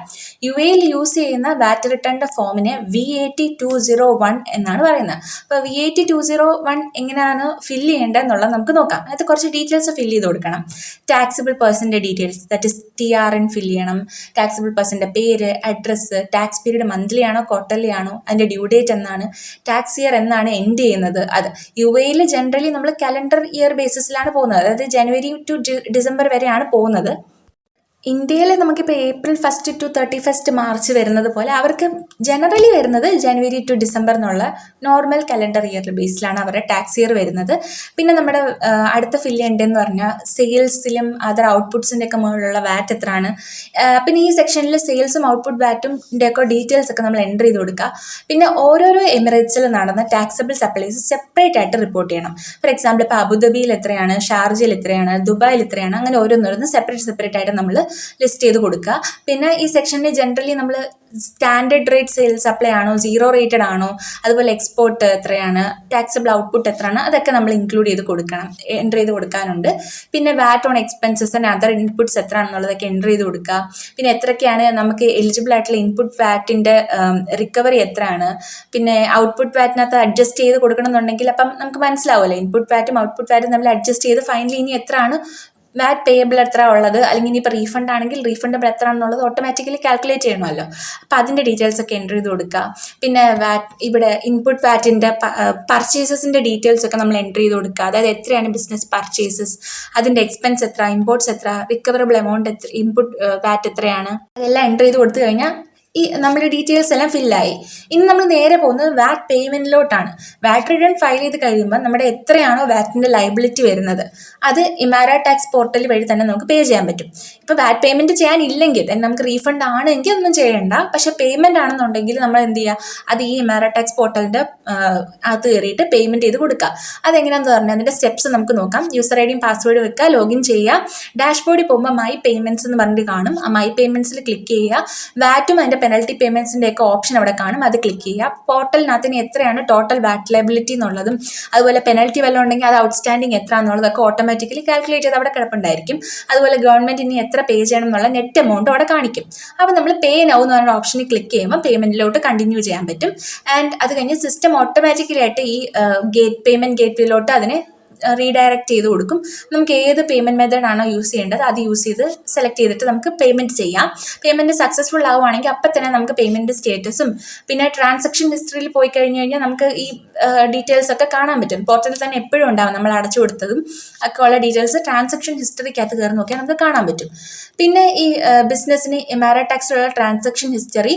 UAE യൂസ് ചെയ്യുന്ന വാറ്റ് റിട്ടേണിൻ്റെ ഫോമിനെ VAT 201 എന്നാണ് പറയുന്നത്. അപ്പോൾ VAT 201 എങ്ങനെയാണ് ഫില്ല് ചെയ്യേണ്ടതെന്നുള്ളത് നമുക്ക് നോക്കാം. അത് കുറച്ച് ഡീറ്റെയിൽസ് ഫില്ല് ചെയ്ത് കൊടുക്കണം. ടാക്സിബിൾ പേഴ്സൻ്റെ details, that is TRN fill ചെയ്യണം. ടാക്സിബിൾ പേഴ്സൻ്റെ പേര്, അഡ്രസ്സ്, ടാക്സ് പീരീഡ് മന്ത്ലി ആണോ ക്വാർട്ടർലി ആണോ, അതിൻ്റെ ഡ്യൂ ഡേറ്റ് എന്നാണ്, ടാക്സ് ഇയർ എന്നാണ് എൻഡ് ചെയ്യുന്നത്. അത് UAE ജനറലി നമ്മൾ കലണ്ടർ ഇയർ ബേസിസിലാണ് പോകുന്നത്, അതായത് ജനുവരി ടു ഡിസംബർ വരെയാണ് പോകുന്നത്. ഇന്ത്യയിൽ നമുക്കിപ്പോൾ April 1 to 31 മാർച്ച് വരുന്നത് പോലെ അവർക്ക് ജനറലി വരുന്നത് ജനുവരി ടു ഡിസംബർ എന്നുള്ള നോർമൽ കലണ്ടർ ഇയർ ബേസിലാണ് അവരുടെ ടാക്സ് ഇയർ വരുന്നത്. പിന്നെ നമ്മുടെ അടുത്ത ഫില്ല് ചെയ്യേണ്ടതെന്ന് പറഞ്ഞാൽ സെയിൽസിലും അതർ ഔട്ട്പുട്ട്സിൻ്റെ ഒക്കെ മുകളിലുള്ള വാറ്റ് എത്രയാണ്. പിന്നെ ഈ സെക്ഷനിൽ സെയിൽസും ഔട്ട്പുട്ട് വാറ്റും ഒക്കെ ഡീറ്റെയിൽസ് ഒക്കെ നമ്മൾ എൻ്റർ ചെയ്ത് കൊടുക്കുക. പിന്നെ ഓരോരോ എമിറേറ്റ്സിൽ നടന്ന ടാക്സബിൾ സപ്ലൈസ് സെപ്പറേറ്റ് ആയിട്ട് റിപ്പോർട്ട് ചെയ്യണം. ഫോർ എക്സാമ്പിൾ ഇപ്പോൾ അബുദാബിയിൽ എത്രയാണ്, ഷാർജയിൽ എത്രയാണ്, ദുബായിൽ എത്രയാണ്, അങ്ങനെ ഓരോന്നോരോന്ന് സെപ്പറേറ്റ് ആയിട്ട് നമ്മൾ ലിസ്റ്റ് ചെയ്ത് കൊടുക്കുക. പിന്നെ ഈ സെക്ഷനിൽ ജനറലി നമ്മൾ സ്റ്റാൻഡേർഡ് റേറ്റ് സെയിൽസ് സപ്ലൈ ആണോ, 0 റേറ്റഡ് ആണോ, അതുപോലെ എക്സ്പോർട്ട് എത്രയാണ്, ടാക്സബിൾ ഔട്ട്പുട്ട് എത്രയാണ്, അതൊക്കെ നമ്മൾ ഇൻക്ലൂഡ് ചെയ്ത് കൊടുക്കണം, എൻ്റർ ചെയ്ത് കൊടുക്കാനുണ്ട്. പിന്നെ VAT on expenses and other inputs എത്ര ആണെന്നുള്ളതൊക്കെ എൻ്റർ ചെയ്ത് കൊടുക്കുക. പിന്നെ എത്രയൊക്കെയാണ് നമുക്ക് എലിജിബിൾ ആയിട്ടുള്ള ഇൻപുട്ട് വാറ്റിൻ്റെ റിക്കവറി എത്രയാണ്, പിന്നെ ഔട്ട്പുട്ട് വാറ്റിനകത്ത് അഡ്ജസ്റ്റ് ചെയ്ത് കൊടുക്കണം എന്നുണ്ടെങ്കിൽ അപ്പം നമുക്ക് മനസ്സിലാവുമല്ലോ, ഇൻപുട്ട് വാറ്റും ഔട്ട്പുട്ട് വാറ്റും നമ്മൾ അഡ്ജസ്റ്റ് ചെയ്ത് ഫൈനലി ഇനി എത്രയാണ് വാറ്റ് പേയബിൾ എത്ര ഉള്ളത്, അല്ലെങ്കിൽ ഇനിയിപ്പോൾ റീഫണ്ട് ആണെങ്കിൽ റീഫണ്ടബിൾ എത്ര ആണെന്നുള്ളത് ഓട്ടോമാറ്റിക്കലി കാൽക്കുലേറ്റ് ചെയ്യണമല്ലോ. അപ്പോൾ അതിൻ്റെ ഡീറ്റെയിൽസ് ഒക്കെ എൻ്റർ ചെയ്ത് കൊടുക്കുക. പിന്നെ ഇവിടെ ഇൻപുട്ട് വാറ്റിൻ്റെ പർച്ചേസസിൻ്റെ ഡീറ്റെയിൽസ് ഒക്കെ നമ്മൾ എൻ്റർ ചെയ്ത് കൊടുക്കുക. അതായത് എത്രയാണ് ബിസിനസ് പർച്ചേസസ്, അതിൻ്റെ എക്സ്പെൻസ് എത്ര, ഇമ്പോർട്ട്സ് എത്ര, റിക്കവറബിൾ എമൗണ്ട് എത്ര, ഇൻപുട്ട് വാറ്റ് എത്രയാണ്, അതെല്ലാം എൻ്റർ ചെയ്ത് കൊടുത്തു കഴിഞ്ഞാൽ ഈ നമ്മുടെ ഡീറ്റെയിൽസ് എല്ലാം ഫില്ലായി. ഇനി നമ്മൾ നേരെ പോകുന്നത് വാറ്റ് പേയ്മെൻറ്റിലോട്ടാണ്. വാറ്റ് റിട്ടേൺ ഫയൽ ചെയ്ത് കഴിയുമ്പോൾ നമ്മുടെ എത്രയാണോ വാറ്റിൻ്റെ ലയബിലിറ്റി വരുന്നത് അത് ഇമാര ടാക്സ് പോർട്ടൽ വഴി തന്നെ നമുക്ക് പേ ചെയ്യാൻ പറ്റും. ഇപ്പോൾ വാറ്റ് പേയ്മെൻറ്റ് ചെയ്യാനില്ലെങ്കിൽ നമുക്ക് റീഫണ്ട് ആണെങ്കിൽ ഒന്നും ചെയ്യണ്ട. പക്ഷേ പേയ്മെൻ്റ് ആണെന്നുണ്ടെങ്കിൽ നമ്മൾ എന്ത് ചെയ്യുക, അത് ഈ ഇമാര ടാക്സ് പോർട്ടലിൻ്റെ അകത്ത് കയറിയിട്ട് പേയ്മെൻറ്റ് ചെയ്ത് കൊടുക്കുക. അതെങ്ങനെയാണെന്ന് പറഞ്ഞാൽ അതിൻ്റെ സ്റ്റെപ്സ് നമുക്ക് നോക്കാം. യൂസർ ഐ ഡിയും പാസ്വേഡ് വെക്കുക, ലോഗിൻ ചെയ്യുക. ഡാഷ്ബോർഡിൽ പോകുമ്പോൾ മൈ പേയ്മെൻറ്റ്സ് എന്ന് പറഞ്ഞിട്ട് കാണും. ആ മൈ പേയ്മെൻറ്റ്സിൽ ക്ലിക്ക് ചെയ്യുക. വാറ്റും അതിൻ്റെ പെനൽറ്റി പേയ്മെൻറ്റ്സിൻ്റെ ഒക്കെ ഓപ്ഷൻ അവിടെ കാണും, അത് ക്ലിക്ക് ചെയ്യുക. പോർട്ടലിനകത്ത് ഇനി എത്രയാണ് ടോട്ടൽ വാറ്റ് ലയബിലിറ്റി എന്നുള്ളതും അതുപോലെ പെനൽറ്റി വല്ലതും ഉണ്ടെങ്കിൽ അത് ഔട്ട്സ്റ്റാൻഡിങ് എത്ര എന്നുള്ളതൊക്കെ ഓട്ടോമാറ്റിക്കലി കാൽക്കുലേറ്റ് ചെയ്ത് അവിടെ കിടപ്പുണ്ടായിരിക്കും. അതുപോലെ ഗവൺമെൻറ് ഇനി എത്ര പേ ചെയ്യണം എന്നുള്ള നെറ്റ് എമൗണ്ട് അവിടെ കാണിക്കും. അപ്പോൾ നമ്മൾ പേ നൗ എന്ന് പറഞ്ഞ ഓപ്ഷനിൽ ക്ലിക്ക് ചെയ്യുമ്പോൾ പേയ്മെൻറ്റിലോട്ട് കണ്ടിന്യൂ ചെയ്യാൻ പറ്റും. ആൻഡ് അത് കഴിഞ്ഞ് സിസ്റ്റം ഓട്ടോമാറ്റിക്കലി ആയിട്ട് ഈ പേയ്മെൻറ്റ് ഗേറ്റ്വേയിലോട്ട് അതിനെ റീഡയറക്റ്റ് ചെയ്ത് കൊടുക്കും. നമുക്ക് ഏത് പേയ്മെൻറ്റ് മെത്തേഡ് ആണോ യൂസ് ചെയ്യേണ്ടത് അത് യൂസ് ചെയ്ത് സെലക്ട് ചെയ്തിട്ട് നമുക്ക് പേയ്മെൻറ്റ് ചെയ്യാം. പേയ്മെൻറ്റ് സക്സസ്ഫുൾ ആവുകയാണെങ്കിൽ അപ്പം തന്നെ നമുക്ക് പേയ്മെൻറ്റ് സ്റ്റേറ്റസും പിന്നെ ട്രാൻസാക്ഷൻ ഹിസ്റ്ററിയിൽ പോയി കഴിഞ്ഞാൽ നമുക്ക് ഈ ഡീറ്റെയിൽസ് ഒക്കെ കാണാൻ പറ്റും. പോർട്ടലിൽ തന്നെ എപ്പോഴും ഉണ്ടാവും നമ്മൾ അടച്ചു കൊടുത്തതും ഒക്കെ ഉള്ള ഡീറ്റെയിൽസ് ട്രാൻസാക്ഷൻ ഹിസ്റ്ററിക്കകത്ത് കയറി നോക്കിയാൽ നമുക്ക് കാണാൻ പറ്റും. പിന്നെ ഈ ബിസിനസ്സിന് എമാര ടാക്സിലുള്ള ട്രാൻസാക്ഷൻ ഹിസ്റ്ററി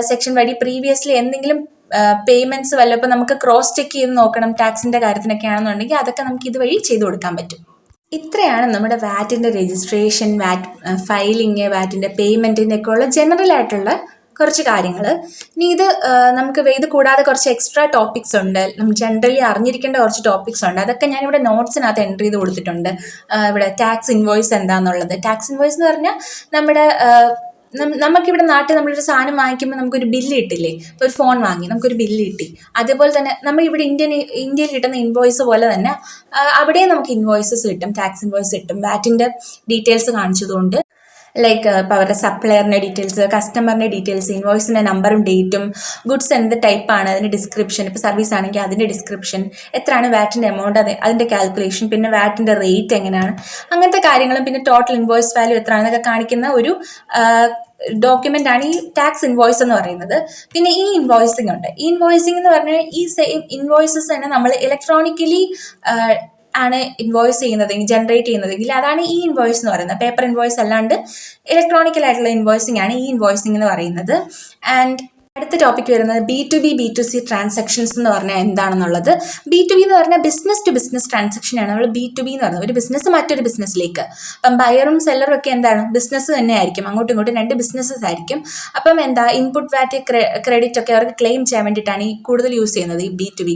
സെക്ഷൻ വഴി പ്രീവിയസ്ലി എന്തെങ്കിലും പേയ്മെൻറ്റ്സ് വല്ലപ്പോൾ നമുക്ക് ക്രോസ് ചെക്ക് ചെയ്ത് നോക്കണം ടാക്സിൻ്റെ കാര്യത്തിനൊക്കെ ആണെന്നുണ്ടെങ്കിൽ അതൊക്കെ നമുക്ക് ഇതുവഴി ചെയ്ത് കൊടുക്കാൻ പറ്റും. ഇത്രയാണ് നമ്മുടെ വാറ്റിൻ്റെ രജിസ്ട്രേഷൻ, വാറ്റ് ഫയലിങ്, വാറ്റിൻ്റെ പേയ്മെൻറ്റിൻ്റെ ഒക്കെ ഉള്ള ജനറൽ ആയിട്ടുള്ള കുറച്ച് കാര്യങ്ങൾ. ഇനി നമുക്ക് ഇത് കൂടാതെ കുറച്ച് എക്സ്ട്രാ ടോപ്പിക്സ് ഉണ്ട്, നമ്മൾ ജനറലി അറിഞ്ഞിരിക്കേണ്ട കുറച്ച് ടോപ്പിക്സ് ഉണ്ട്. അതൊക്കെ ഞാനിവിടെ നോട്ട്സിനകത്ത് എൻ്റർ ചെയ്ത് കൊടുത്തിട്ടുണ്ട്. ഇവിടെ ടാക്സ് ഇൻവോയ്സ് എന്താണെന്നുള്ളത്. ടാക്സ് ഇൻവോയ്സ് എന്ന് പറഞ്ഞാൽ നമ്മുടെ നമുക്കിവിടെ നാട്ടിൽ നമ്മളൊരു സാധനം വാങ്ങിക്കുമ്പോൾ നമുക്കൊരു ബില്ല് കിട്ടില്ലേ. ഇപ്പോൾ ഒരു ഫോൺ വാങ്ങി നമുക്കൊരു ബില്ല് കിട്ടി. അതേപോലെ തന്നെ നമ്മളിവിടെ ഇന്ത്യയിൽ കിട്ടുന്ന ഇൻവോയ്സ് പോലെ തന്നെ അവിടെയും നമുക്ക് ഇൻവോയ്സസ് കിട്ടും, ടാക്സ് ഇൻവോയ്സ് കിട്ടും. വാറ്റിൻ്റെ ഡീറ്റെയിൽസ് കാണിച്ചതുകൊണ്ട് ലൈക്ക് ഇപ്പോൾ അവരുടെ സപ്ലയറിൻ്റെ ഡീറ്റെയിൽസ്, കസ്റ്റമറിൻ്റെ ഡീറ്റെയിൽസ്, ഇൻവോയ്സിൻ്റെ നമ്പറും ഡേറ്റും, ഗുഡ്സ് എന്ത് ടൈപ്പാണ് അതിൻ്റെ ഡിസ്ക്രിപ്ഷൻ, ഇപ്പോൾ സർവീസ് ആണെങ്കിൽ അതിൻ്റെ ഡിസ്ക്രിപ്ഷൻ, എത്രയാണ് വാറ്റിൻ്റെ എമൗണ്ട് അതിൻ്റെ കാൽക്കുലേഷൻ, പിന്നെ വാറ്റിൻ്റെ റേറ്റ് എങ്ങനെയാണ്, അങ്ങനത്തെ കാര്യങ്ങളും പിന്നെ ടോട്ടൽ ഇൻവോയ്സ് വാല്യൂ എത്രയാണെന്നൊക്കെ കാണിക്കുന്ന ഒരു ഡോക്യുമെൻ്റ് ആണ് ഈ ടാക്സ് ഇൻവോയ്സ് എന്ന് പറയുന്നത്. പിന്നെ ഈ ഇൻവോയ്സിംഗ് ഉണ്ട്. ഈ ഇൻവോയ്സിംഗ് എന്ന് പറഞ്ഞാൽ ഈ സെയിം ഇൻവോയ്സസ് തന്നെ നമ്മൾ ഇലക്ട്രോണിക്കലി ആണ് ഇൻവോയ്സ് ചെയ്യുന്നതെങ്കിൽ, ജനറേറ്റ് ചെയ്യുന്നതെങ്കിൽ അതാണ് ഈ ഇൻവോയ്സ് എന്ന് പറയുന്നത്. പേപ്പർ ഇൻവോയ്സ് അല്ലാണ്ട് ഇലക്ട്രോണിക്കലായിട്ടുള്ള ഇൻവോയ്സിംഗ് ആണ് ഈ ഇൻവോയ്സിംഗ് എന്ന് പറയുന്നത്. ആൻഡ് അടുത്ത ടോപ്പിക് വരുന്നത് B2B B2C ട്രാൻസാക്ഷൻസ് എന്ന് പറഞ്ഞാൽ എന്താണെന്നുള്ളത്. B2B എന്ന് പറഞ്ഞാൽ ബിസിനസ് ടു ബിസിനസ് ട്രാൻസാക്ഷനാണ് നമ്മൾ B2B എന്ന് പറയുന്നത്. ഒരു ബിസിനസ് മറ്റൊരു ബിസിനസ്സിലേക്ക്. അപ്പം ബയറും സെല്ലറും ഒക്കെ എന്താണ്, ബിസിനസ് തന്നെ ആയിരിക്കും, അങ്ങോട്ടും ഇങ്ങോട്ടും രണ്ട് ബിസിനസ്സസ് ആയിരിക്കും. അപ്പം ഇൻപുട്ട് വാറ്റ് ക്രെഡിറ്റ് ഒക്കെ അവർക്ക് ക്ലെയിം ചെയ്യാൻ വേണ്ടിയിട്ടാണ് ഈ കൂടുതൽ യൂസ് ചെയ്യുന്നത് ഈ B2B.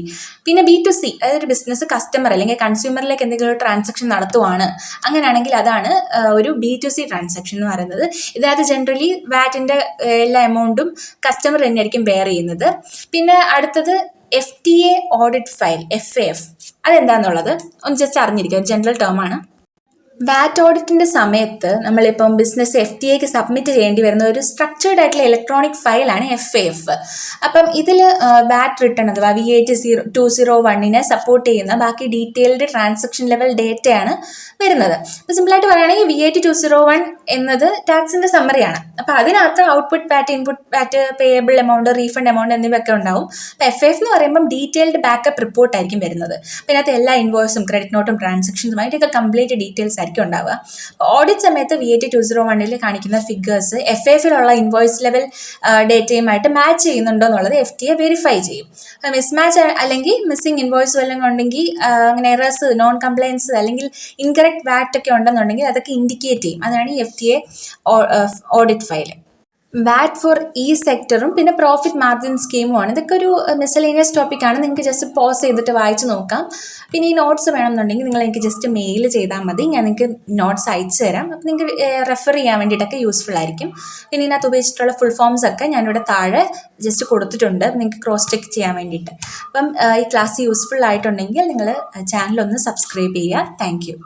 പിന്നെ B2C അതായത് ഒരു ബിസിനസ് കസ്റ്റമർ അല്ലെങ്കിൽ കൺസ്യൂമറിലേക്ക് എന്തെങ്കിലും ഒരു ട്രാൻസാക്ഷൻ നടത്തുവാണ്, അങ്ങനെയാണെങ്കിൽ അതാണ് ഒരു B2C ട്രാൻസാക്ഷൻ എന്ന് പറയുന്നത്. ഇതിനകത്ത് ജനറലി വാറ്റിൻ്റെ എല്ലാ എമൗണ്ടും കസ്റ്റമർ തന്നെയായിരിക്കും ബെയർ ചെയ്യുന്നത്. പിന്നെ അടുത്തത് FTA ഓഡിറ്റ് ഫയൽ, FAF. അതെന്താണെന്നുള്ളത് ഒന്ന് ജസ്റ്റ് അറിഞ്ഞിരിക്കുക, ജനറൽ ടേം ആണ്. വാറ്റ് ഓഡിറ്റിൻ്റെ സമയത്ത് നമ്മളിപ്പം ബിസിനസ് FTAക്ക് സബ്മിറ്റ് ചെയ്യേണ്ടി വരുന്ന ഒരു സ്ട്രക്ചേർഡ് ആയിട്ടുള്ള ഇലക്ട്രോണിക് ഫയലാണ് FAF. അപ്പം ഇതിൽ വാറ്റ് റിട്ടേൺ അഥവാ VAT 201 സപ്പോർട്ട് ചെയ്യുന്ന ബാക്കി ഡീറ്റെയിൽഡ് ട്രാൻസാക്ഷൻ ലെവൽ ഡേറ്റയാണ് വരുന്നത്. അപ്പോൾ സിമ്പിളായിട്ട് പറയുകയാണെങ്കിൽ VAT 201 എന്നത് ടാക്സിൻ്റെ സമ്മറിയാണ്. അപ്പോൾ അതിനകത്ത് output VAT, input VAT, payable amount, refund amount എന്നിവയൊക്കെ ഉണ്ടാവും. അപ്പോൾ FAF എന്ന് പറയുമ്പം ഡീറ്റെയിൽഡ് ബാക്കപ്പ് റിപ്പോർട്ട് ആയിരിക്കും വരുന്നത്. അപ്പോൾ ഇതിനകത്ത് എല്ലാ ഇൻവോയ്സും ക്രെഡിറ്റ് നോട്ടും ട്രാൻസാക്ഷൻസുമായിട്ടൊക്കെ കംപ്ലീറ്റ് ഡീറ്റെയിൽസ് ആയിരിക്കും ഉണ്ടാവുക. ഓഡിറ്റ് സമയത്ത് VAT 201 കാണിക്കുന്ന ഫിഗേഴ്സ് FAFിലുള്ള ഇൻവോയ്സ് ലെവൽ ഡേറ്റയുമായിട്ട് മാച്ച് ചെയ്യുന്നുണ്ടോ എന്നുള്ളത് FTA വെരിഫൈ ചെയ്യും. മിസ്മാച്ച് അല്ലെങ്കിൽ മിസ്സിംഗ് ഇൻവോയ്സ് വല്ലതും ഉണ്ടെങ്കിൽ, അങ്ങനെ എറേഴ്സ്, നോൺ കംപ്ലയൻസ് അല്ലെങ്കിൽ ഇൻകറക്റ്റ് വാറ്റ് ഒക്കെ ഉണ്ടെന്നുണ്ടെങ്കിൽ അതൊക്കെ ഇൻഡിക്കേറ്റ് ചെയ്യും. അതാണ് ഈ FTA ഓഡിറ്റ് ഫയൽ. വാറ്റ് ഫോർ ഈ സെക്ടറും പിന്നെ പ്രോഫിറ്റ് മാർജിൻ സ്കീമുമാണ്. ഇതൊക്കെ ഒരു മിസലേനിയസ് ടോപ്പിക്കാണ്. നിങ്ങൾക്ക് ജസ്റ്റ് പോസ് ചെയ്തിട്ട് വായിച്ച് നോക്കാം. പിന്നെ ഈ നോട്ട്സ് വേണമെന്നുണ്ടെങ്കിൽ നിങ്ങൾ എനിക്ക് ജസ്റ്റ് മെയിൽ ചെയ്താൽ മതി, ഞാൻ നിങ്ങൾക്ക് നോട്ട്സ് അയച്ചു തരാം. അപ്പം നിങ്ങൾക്ക് റെഫർ ചെയ്യാൻ വേണ്ടിയിട്ടൊക്കെ യൂസ്ഫുൾ ആയിരിക്കും. പിന്നെ ഇതിനകത്ത് ഉപയോഗിച്ചിട്ടുള്ള ഫുൾ ഫോംസ് ഒക്കെ ഞാനിവിടെ താഴെ ജസ്റ്റ് കൊടുത്തിട്ടുണ്ട്, നിങ്ങൾക്ക് ക്രോസ് ചെക്ക് ചെയ്യാൻ വേണ്ടിയിട്ട്. അപ്പം ഈ ക്ലാസ് യൂസ്ഫുൾ ആയിട്ടുണ്ടെങ്കിൽ നിങ്ങൾ ചാനലൊന്ന് സബ്സ്ക്രൈബ് ചെയ്യുക. Thank you.